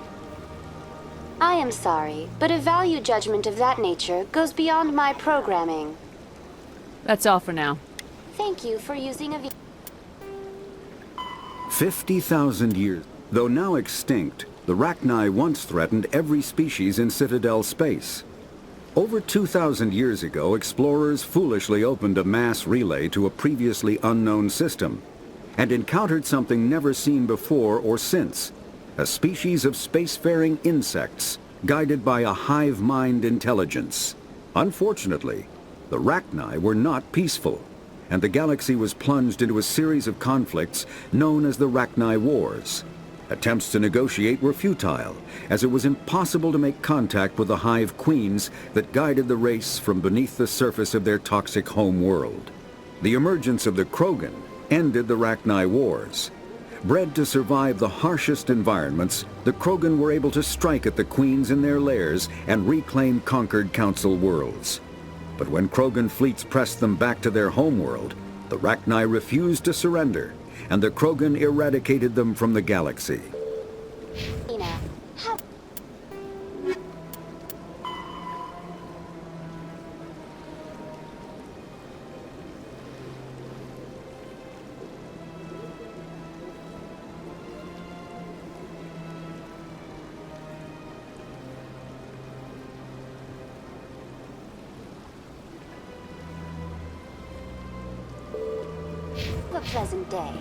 I am sorry, but a value judgment of that nature goes beyond my programming. That's all for now. Thank you for using a 50,000 years. Though now extinct, the Rachni once threatened every species in Citadel space. Over 2,000 years ago, explorers foolishly opened a mass relay to a previously unknown system and encountered something never seen before or since, a species of spacefaring insects guided by a hive mind intelligence. Unfortunately, the Rachni were not peaceful, and the galaxy was plunged into a series of conflicts known as the Rachni Wars. Attempts to negotiate were futile, as it was impossible to make contact with the hive queens that guided the race from beneath the surface of their toxic home world. The emergence of the Krogan ended the Rachni Wars. Bred to survive the harshest environments, the Krogan were able to strike at the queens in their lairs and reclaim conquered Council worlds. But when Krogan fleets pressed them back to their homeworld, the Rachni refused to surrender, and the Krogan eradicated them from the galaxy. Have a pleasant day.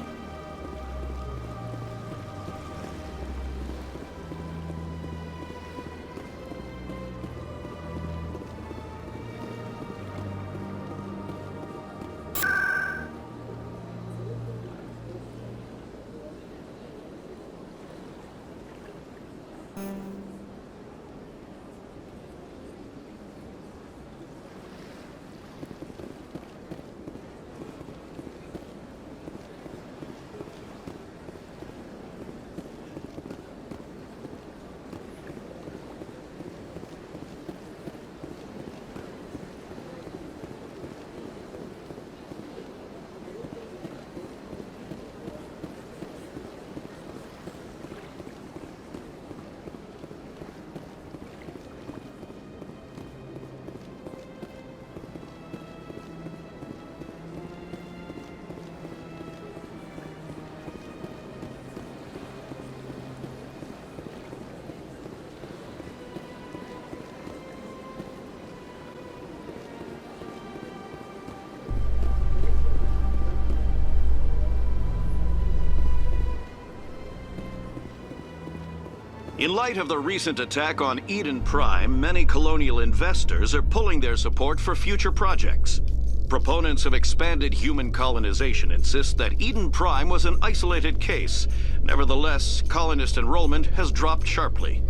In light of the recent attack on Eden Prime, many Colonial investors are pulling their support for future projects. Proponents of expanded human colonization insist that Eden Prime was an isolated case. Nevertheless, colonist enrollment has dropped sharply.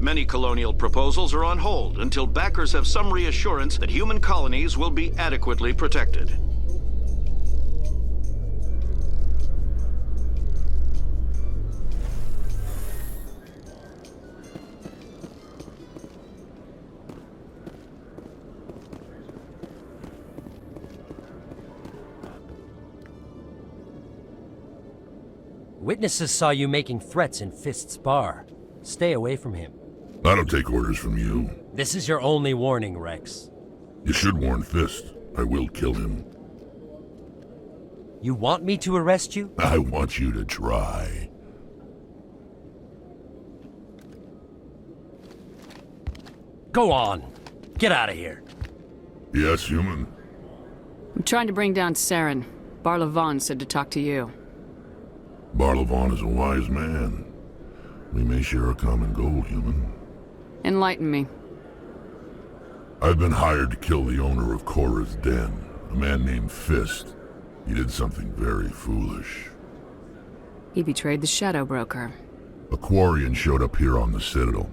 Many Colonial proposals are on hold until backers have some reassurance that human colonies will be adequately protected. Witnesses saw you making threats in Fist's bar. Stay away from him. I don't take orders from you. This is your only warning, Wrex. You should warn Fist. I will kill him. You want me to arrest you? I want you to try. Go on. Get out of here. Yes, human. I'm trying to bring down Saren. Barla Vaughn said to talk to you. Barla Vaughn is a wise man. We may share a common goal, human. Enlighten me. I've been hired to kill the owner of Cora's den, a man named Fist. He did something very foolish. He betrayed the Shadow Broker. A Quarian showed up here on the Citadel.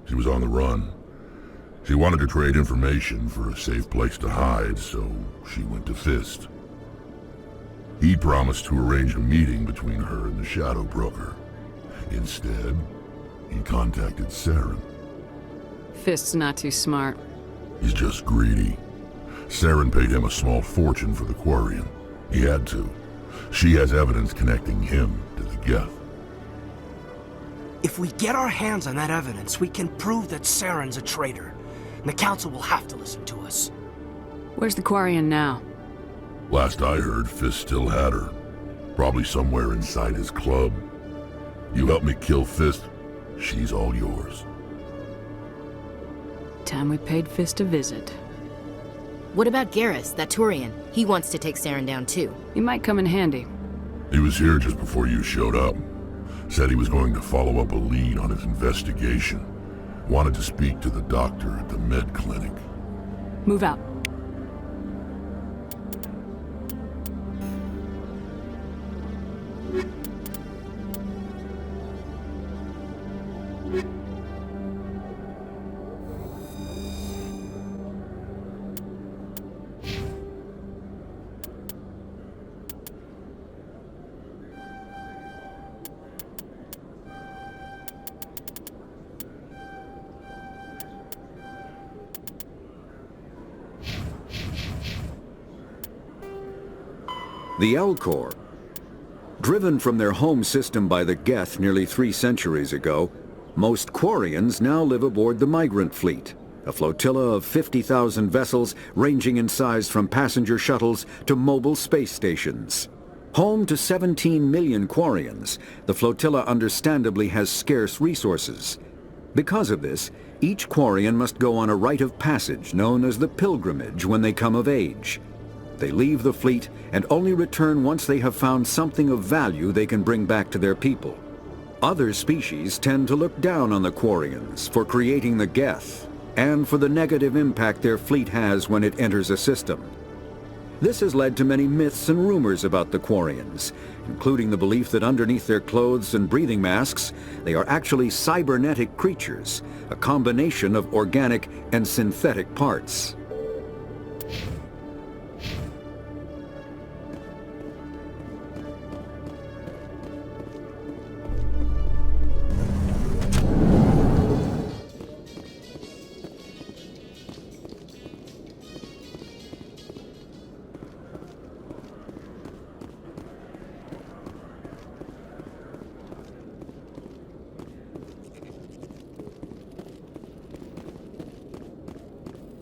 She was on the run. She wanted to trade information for a safe place to hide, so she went to Fist. He promised to arrange a meeting between her and the Shadow Broker. Instead, he contacted Saren. Fist's not too smart. He's just greedy. Saren paid him a small fortune for the Quarian. He had to. She has evidence connecting him to the Geth. If we get our hands on that evidence, we can prove that Saren's a traitor. And the Council will have to listen to us. Where's the Quarian now? Last I heard, Fist still had her. Probably somewhere inside his club. You help me kill Fist, she's all yours. Time we paid Fist a visit. What about Garrus, that Turian? He wants to take Saren down too. He might come in handy. He was here just before you showed up. Said he was going to follow up a lead on his investigation. Wanted to speak to the doctor at the med clinic. Move out. The Elcor. Driven from their home system by the Geth nearly 3 centuries ago, most Quarians now live aboard the Migrant Fleet, a flotilla of 50,000 vessels ranging in size from passenger shuttles to mobile space stations. Home to 17 million Quarians, the flotilla understandably has scarce resources. Because of this, each Quarian must go on a rite of passage known as the Pilgrimage when they come of age. They leave the fleet and only return once they have found something of value they can bring back to their people. Other species tend to look down on the Quarians for creating the Geth and for the negative impact their fleet has when it enters a system. This has led to many myths and rumors about the Quarians, including the belief that underneath their clothes and breathing masks, they are actually cybernetic creatures, a combination of organic and synthetic parts.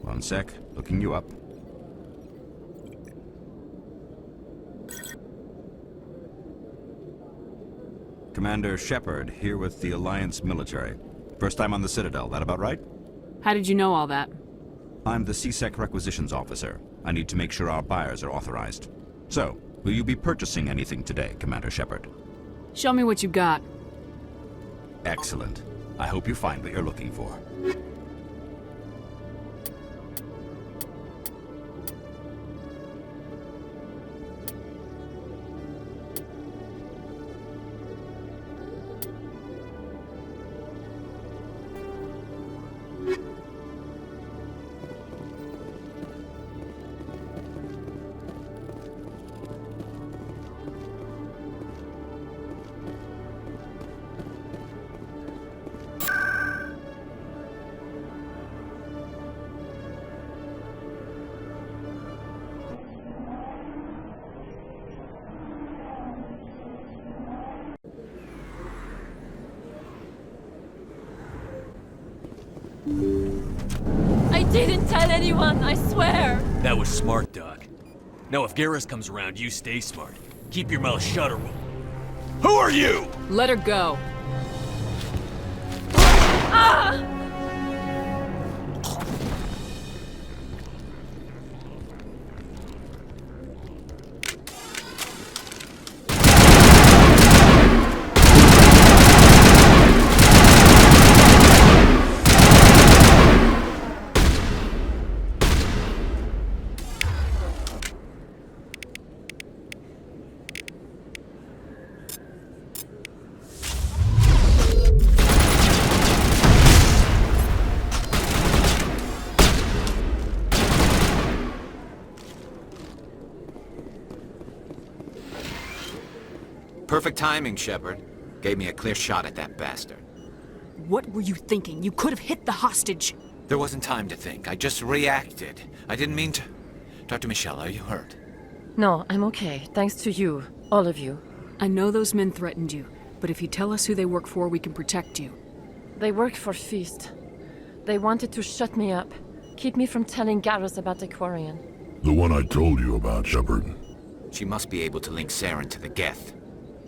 One sec, looking you up. Commander Shepard, here with the Alliance military. First time on the Citadel, that about right? How did you know all that? I'm the CSEC requisitions officer. I need to make sure our buyers are authorized. So, will you be purchasing anything today, Commander Shepard? Show me what you got. Excellent. I hope you find what you're looking for. I didn't tell anyone, I swear! That was smart, Doc. Now if Garrus comes around, you stay smart. Keep your mouth shut or we'll... Who are you?! Let her go. Ah! Perfect timing, Shepard. Gave me a clear shot at that bastard. What were you thinking? You could have hit the hostage. There wasn't time to think. I just reacted. I didn't mean to... Dr. Michelle, are you hurt? No, I'm okay. Thanks to you. All of you. I know those men threatened you, but if you tell us who they work for, we can protect you. They work for Fist. They wanted to shut me up. Keep me from telling Garrus about the Quarian. The one I told you about, Shepard. She must be able to link Saren to the Geth.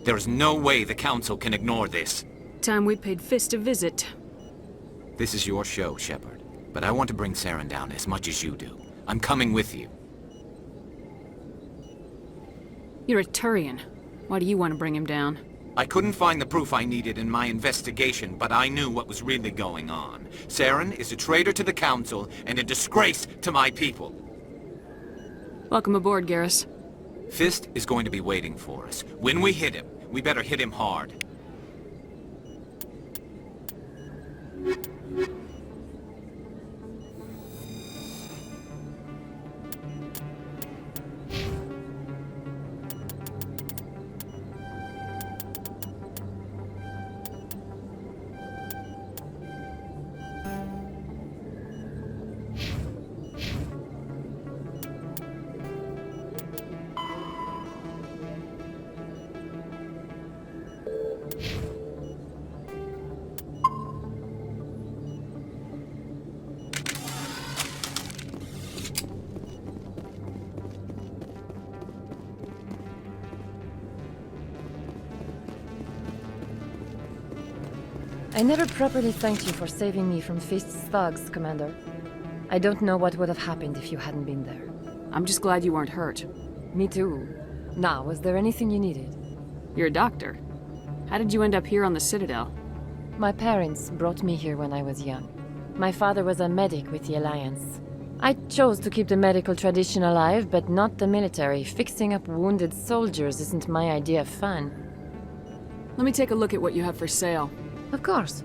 There is no way the Council can ignore this. Time we paid Fist a visit. This is your show, Shepard. But I want to bring Saren down as much as you do. I'm coming with you. You're a Turian. Why do you want to bring him down? I couldn't find the proof I needed in my investigation, but I knew what was really going on. Saren is a traitor to the Council and a disgrace to my people. Welcome aboard, Garrus. Fist is going to be waiting for us. When we hit him, we better hit him hard. I never properly thanked you for saving me from Fist's thugs, Commander. I don't know what would have happened if you hadn't been there. I'm just glad you weren't hurt. Me too. Now, was there anything you needed? You're a doctor. How did you end up here on the Citadel? My parents brought me here when I was young. My father was a medic with the Alliance. I chose to keep the medical tradition alive, but not the military. Fixing up wounded soldiers isn't my idea of fun. Let me take a look at what you have for sale. Of course.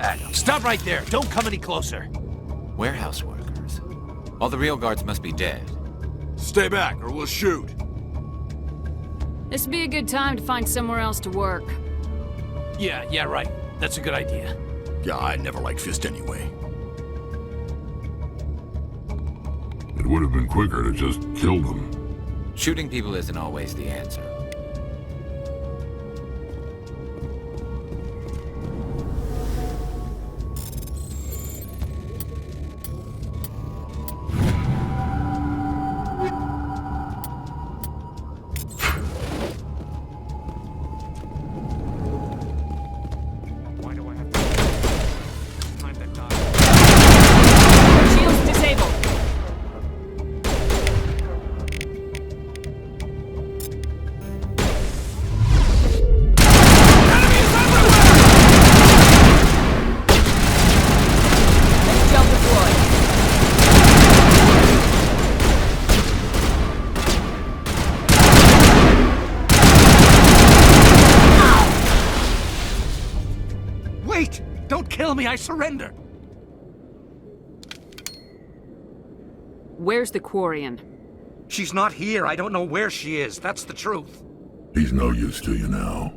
tag him. Stop right there. Don't come any closer. Warehouse workers. All the real guards must be dead. Stay back, or we'll shoot. This would be a good time to find somewhere else to work. Yeah, right. That's a good idea. Yeah, I never liked Fist anyway. It would have been quicker to just kill them. Shooting people isn't always the answer. I surrender! Where's the Quarian? She's not here. I don't know where she is. That's the truth. He's no use to you now.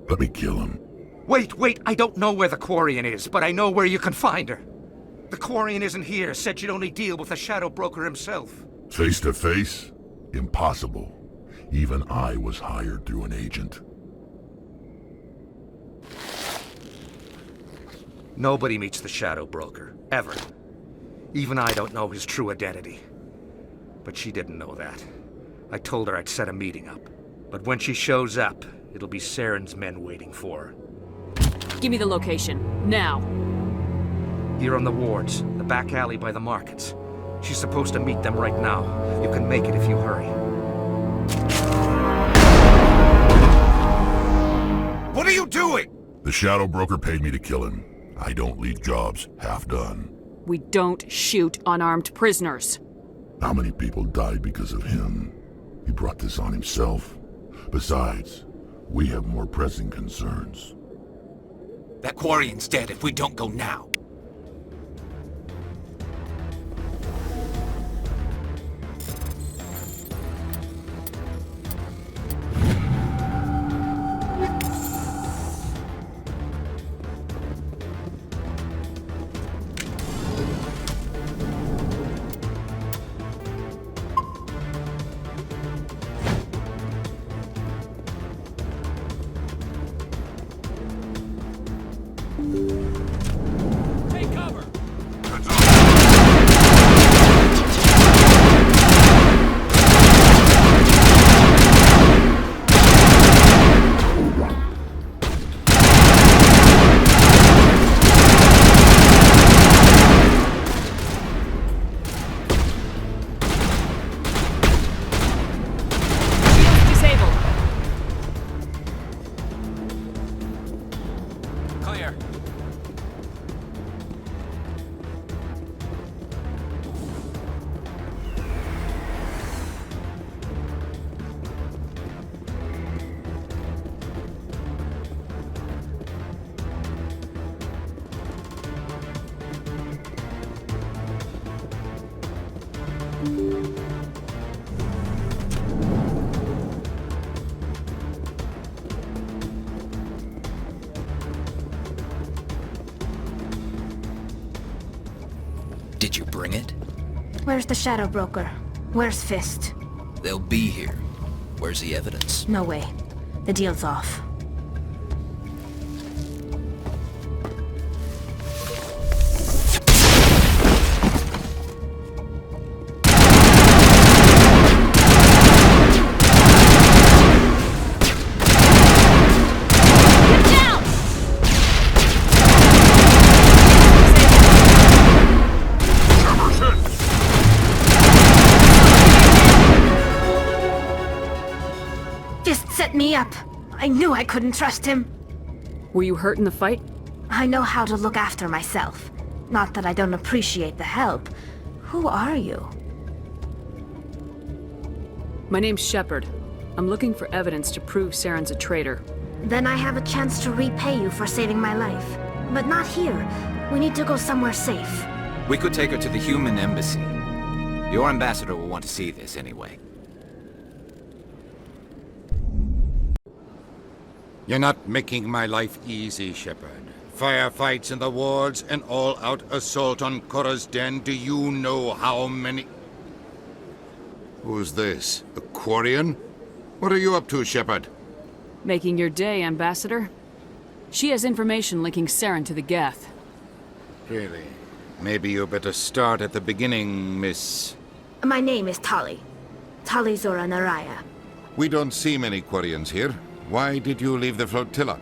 Let me kill him. Wait. I don't know where the Quarian is, but I know where you can find her. The Quarian isn't here. Said she'd only deal with the Shadow Broker himself. Face to face? Impossible. Even I was hired through an agent. Nobody meets the Shadow Broker, ever. Even I don't know his true identity. But she didn't know that. I told her I'd set a meeting up. But when she shows up, it'll be Saren's men waiting for her. Give me the location, now. Here on the wards, the back alley by the markets. She's supposed to meet them right now. You can make it if you hurry. What are you doing? The Shadow Broker paid me to kill him. I don't leave jobs half done. We don't shoot unarmed prisoners. How many people died because of him? He brought this on himself. Besides, we have more pressing concerns. That Quarian's dead if we don't go now. Did you bring it? Where's the Shadow Broker? Where's Fist? They'll be here. Where's the evidence? No way. The deal's off. Me up. I knew I couldn't trust him. Were you hurt in the fight? I know how to look after myself. Not that I don't appreciate the help. Who are you? My name's Shepard. I'm looking for evidence to prove Saren's a traitor. Then I have a chance to repay you for saving my life. But not here. We need to go somewhere safe. We could take her to the human embassy. Your ambassador will want to see this anyway. You're not making my life easy, Shepard. Firefights in the wards, an all-out assault on Cora's den. Do you know how many... Who's this? A Quarian? What are you up to, Shepard? Making your day, Ambassador. She has information linking Saren to the Geth. Really? Maybe you better start at the beginning, Miss... My name is Tali. Tali Zora Naraya. We don't see many Quarians here. Why did you leave the flotilla?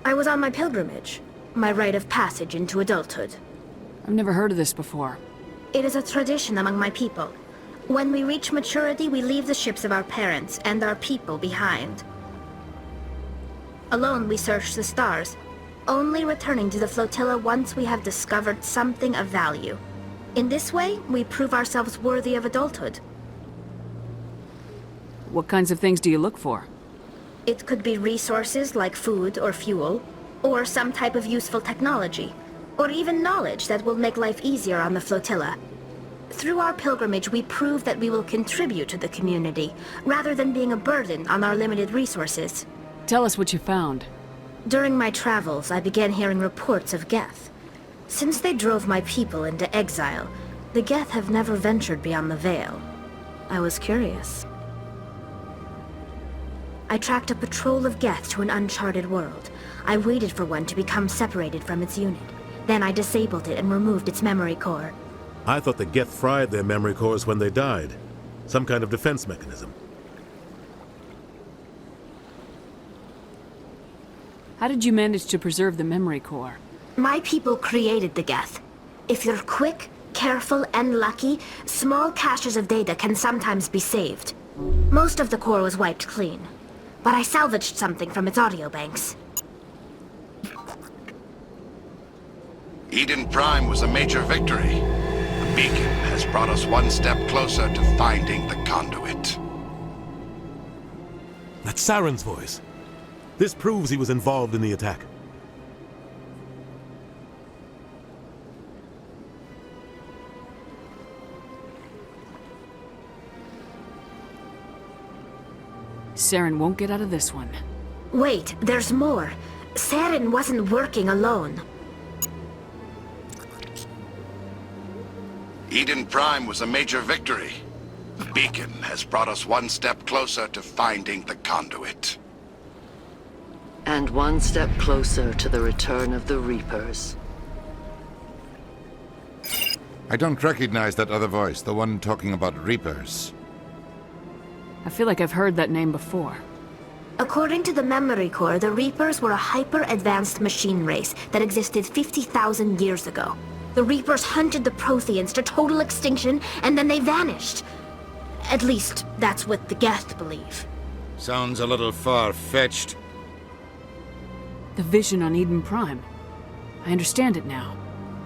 I was on my pilgrimage. My rite of passage into adulthood. I've never heard of this before. It is a tradition among my people. When we reach maturity, we leave the ships of our parents and our people behind. Alone, we search the stars, only returning to the flotilla once we have discovered something of value. In this way, we prove ourselves worthy of adulthood. What kinds of things do you look for? It could be resources like food or fuel, or some type of useful technology, or even knowledge that will make life easier on the flotilla. Through our pilgrimage, we prove that we will contribute to the community, rather than being a burden on our limited resources. Tell us what you found. During my travels, I began hearing reports of Geth. Since they drove my people into exile, the Geth have never ventured beyond the Veil. I was curious. I tracked a patrol of Geth to an uncharted world. I waited for one to become separated from its unit. Then I disabled it and removed its memory core. I thought the Geth fried their memory cores when they died. Some kind of defense mechanism. How did you manage to preserve the memory core? My people created the Geth. If you're quick, careful, and lucky, small caches of data can sometimes be saved. Most of the core was wiped clean, but I salvaged something from its audio banks. Eden Prime was a major victory. The beacon has brought us one step closer to finding the conduit. That's Saren's voice. This proves he was involved in the attack. Saren won't get out of this one. Wait, there's more. Saren wasn't working alone. Eden Prime was a major victory. The beacon has brought us one step closer to finding the conduit. And one step closer to the return of the Reapers. I don't recognize that other voice, the one talking about Reapers. I feel like I've heard that name before. According to the memory core, the Reapers were a hyper-advanced machine race that existed 50,000 years ago. The Reapers hunted the Protheans to total extinction, and then they vanished. At least, that's what the Geth believe. Sounds a little far-fetched. The vision on Eden Prime. I understand it now.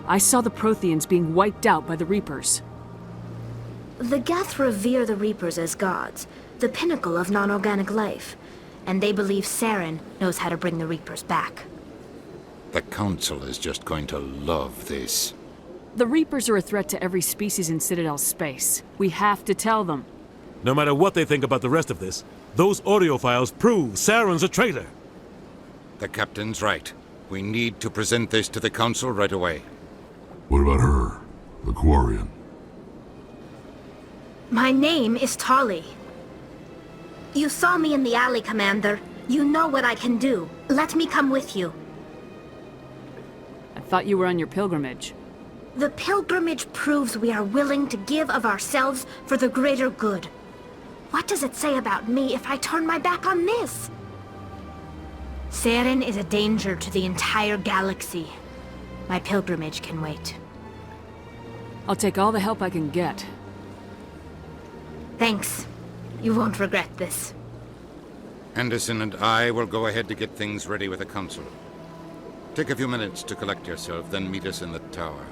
I saw the Protheans being wiped out by the Reapers. The Geth revere the Reapers as gods, the pinnacle of non-organic life, and they believe Saren knows how to bring the Reapers back. The Council is just going to love this. The Reapers are a threat to every species in Citadel space. We have to tell them. No matter what they think about the rest of this, those audio files prove Saren's a traitor. The Captain's right. We need to present this to the Council right away. What about her? The Quarian? My name is Tali. You saw me in the alley, Commander. You know what I can do. Let me come with you. I thought you were on your pilgrimage. The pilgrimage proves we are willing to give of ourselves for the greater good. What does it say about me if I turn my back on this? Saren is a danger to the entire galaxy. My pilgrimage can wait. I'll take all the help I can get. Thanks. You won't regret this. Anderson and I will go ahead to get things ready with the Council. Take a few minutes to collect yourself, then meet us in the tower.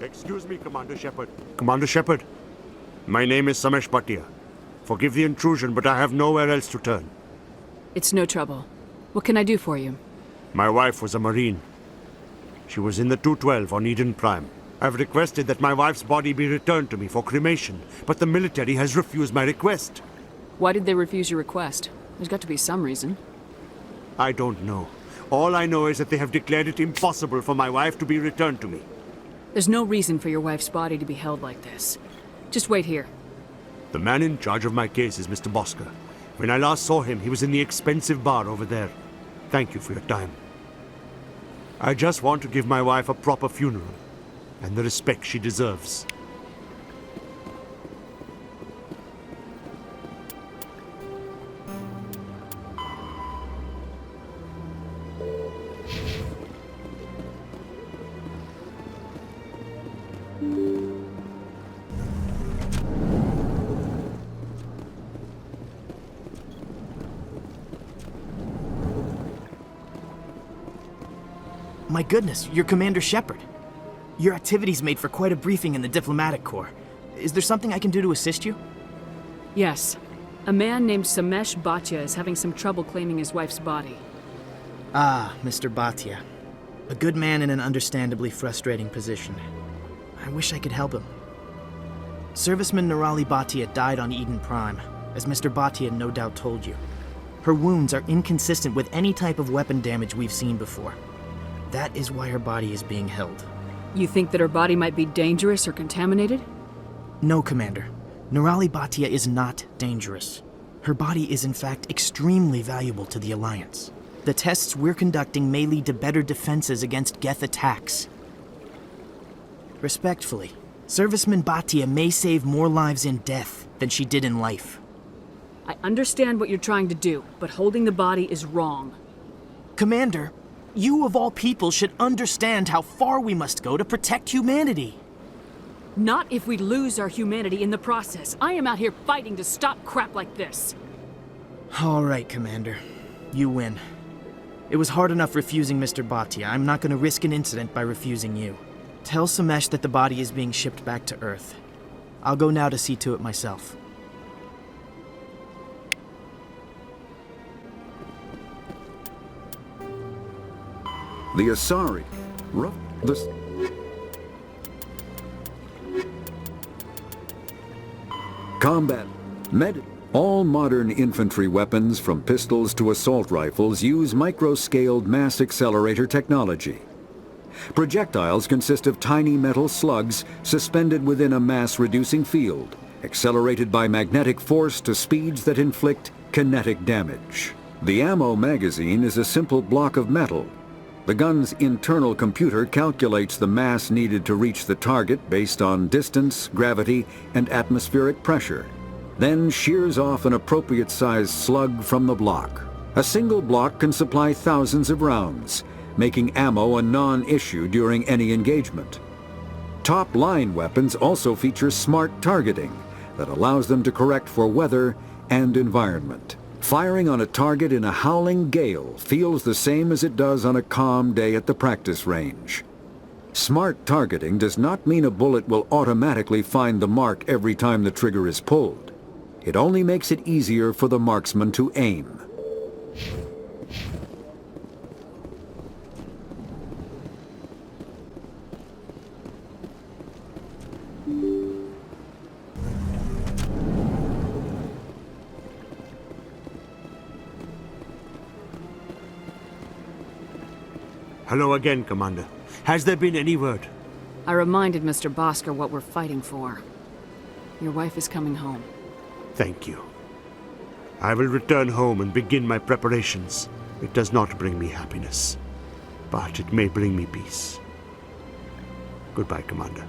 Excuse me, Commander Shepard. Commander Shepard, my name is Samesh Bhatia. Forgive the intrusion, but I have nowhere else to turn. It's no trouble. What can I do for you? My wife was a Marine. She was in the 212 on Eden Prime. I've requested that my wife's body be returned to me for cremation, but the military has refused my request. Why did they refuse your request? There's got to be some reason. I don't know. All I know is that they have declared it impossible for my wife to be returned to me. There's no reason for your wife's body to be held like this. Just wait here. The man in charge of my case is Mr. Bosker. When I last saw him, he was in the expensive bar over there. Thank you for your time. I just want to give my wife a proper funeral, and the respect she deserves. My goodness, you're Commander Shepard. Your activities made for quite a briefing in the Diplomatic Corps. Is there something I can do to assist you? Yes. A man named Samesh Bhatia is having some trouble claiming his wife's body. Ah, Mr. Bhatia. A good man in an understandably frustrating position. I wish I could help him. Serviceman Nirali Bhatia died on Eden Prime, as Mr. Bhatia no doubt told you. Her wounds are inconsistent with any type of weapon damage we've seen before. That is why her body is being held. You think that her body might be dangerous or contaminated? No, Commander. Nirali Bhatia is not dangerous. Her body is in fact extremely valuable to the Alliance. The tests we're conducting may lead to better defenses against Geth attacks. Respectfully, Serviceman Bhatia may save more lives in death than she did in life. I understand what you're trying to do, but holding the body is wrong. Commander, you of all people should understand how far we must go to protect humanity. Not if we lose our humanity in the process. I am out here fighting to stop crap like this. All right, Commander. You win. It was hard enough refusing Mr. Bhatia. I'm not going to risk an incident by refusing you. Tell Samesh that the body is being shipped back to Earth. I'll go now to see to it myself. The Asari. Combat. All modern infantry weapons, from pistols to assault rifles, use micro-scaled mass accelerator technology. Projectiles consist of tiny metal slugs suspended within a mass-reducing field, accelerated by magnetic force to speeds that inflict kinetic damage. The ammo magazine is a simple block of metal. The gun's internal computer calculates the mass needed to reach the target based on distance, gravity, and atmospheric pressure, then shears off an appropriate-sized slug from the block. A single block can supply thousands of rounds, making ammo a non-issue during any engagement. Top-line weapons also feature smart targeting that allows them to correct for weather and environment. Firing on a target in a howling gale feels the same as it does on a calm day at the practice range. Smart targeting does not mean a bullet will automatically find the mark every time the trigger is pulled. It only makes it easier for the marksman to aim. Hello again, Commander. Has there been any word? I reminded Mr. Bosker what we're fighting for. Your wife is coming home. Thank you. I will return home and begin my preparations. It does not bring me happiness, but it may bring me peace. Goodbye, Commander.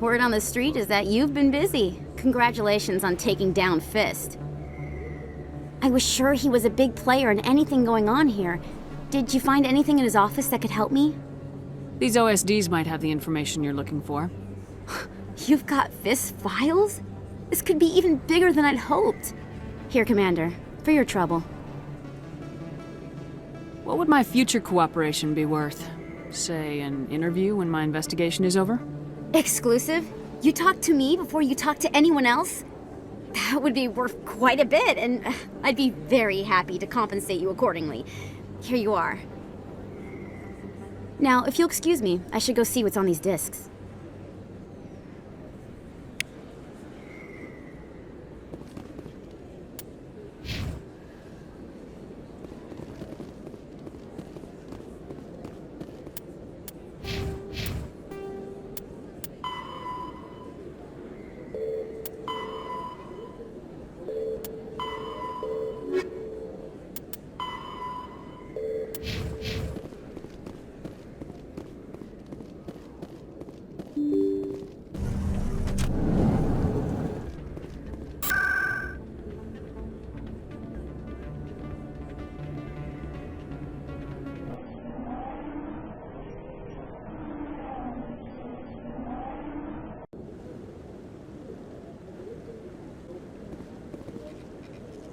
Word on the street is that you've been busy. Congratulations on taking down Fist. I was sure he was a big player in anything going on here. Did you find anything in his office that could help me? These OSDs might have the information you're looking for. You've got Fist's files? This could be even bigger than I'd hoped. Here, Commander, for your trouble. What would my future cooperation be worth? Say, an interview when my investigation is over? Exclusive? You talk to me before you talk to anyone else? That would be worth quite a bit, and I'd be very happy to compensate you accordingly. Here you are. Now, if you'll excuse me, I should go see what's on these discs.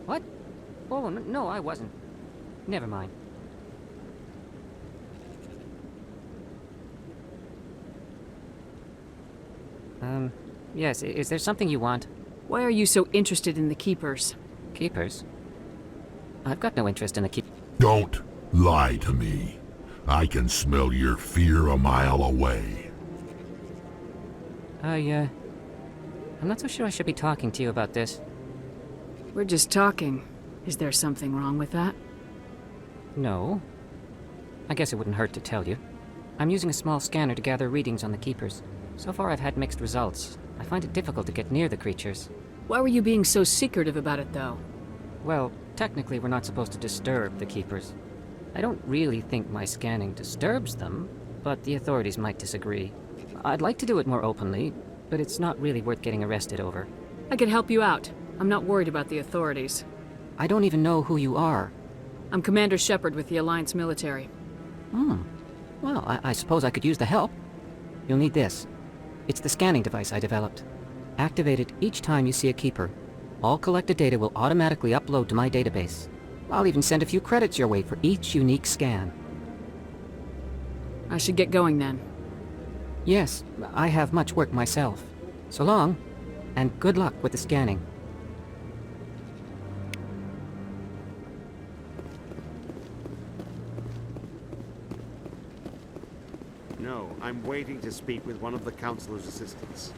What? Oh, no, I wasn't. Never mind. Yes, is there something you want? Why are you so interested in the Keepers? Keepers? I've got no interest in the Don't lie to me. I can smell your fear a mile away. I'm not so sure I should be talking to you about this. We're just talking. Is there something wrong with that? No. I guess it wouldn't hurt to tell you. I'm using a small scanner to gather readings on the Keepers. So far I've had mixed results. I find it difficult to get near the creatures. Why were you being so secretive about it, though? Well, technically we're not supposed to disturb the Keepers. I don't really think my scanning disturbs them, but the authorities might disagree. I'd like to do it more openly, but it's not really worth getting arrested over. I could help you out. I'm not worried about the authorities. I don't even know who you are. I'm Commander Shepard with the Alliance military. Well, I suppose I could use the help. You'll need this. It's the scanning device I developed. Activate it each time you see a Keeper. All collected data will automatically upload to my database. I'll even send a few credits your way for each unique scan. I should get going then. Yes, I have much work myself. So long, and good luck with the scanning. No, I'm waiting to speak with one of the Councilor's assistants.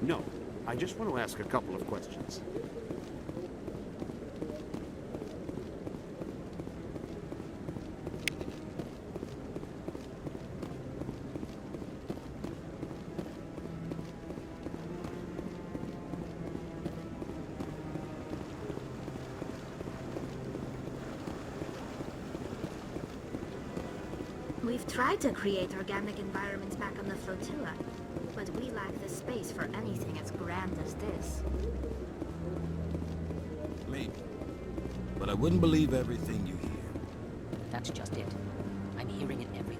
No, I just want to ask a couple of questions. We've tried to create organic environments back on the flotilla, but we lack the space for anything as grand as this. Maybe. But I wouldn't believe everything you hear. That's just it. I'm hearing it everywhere.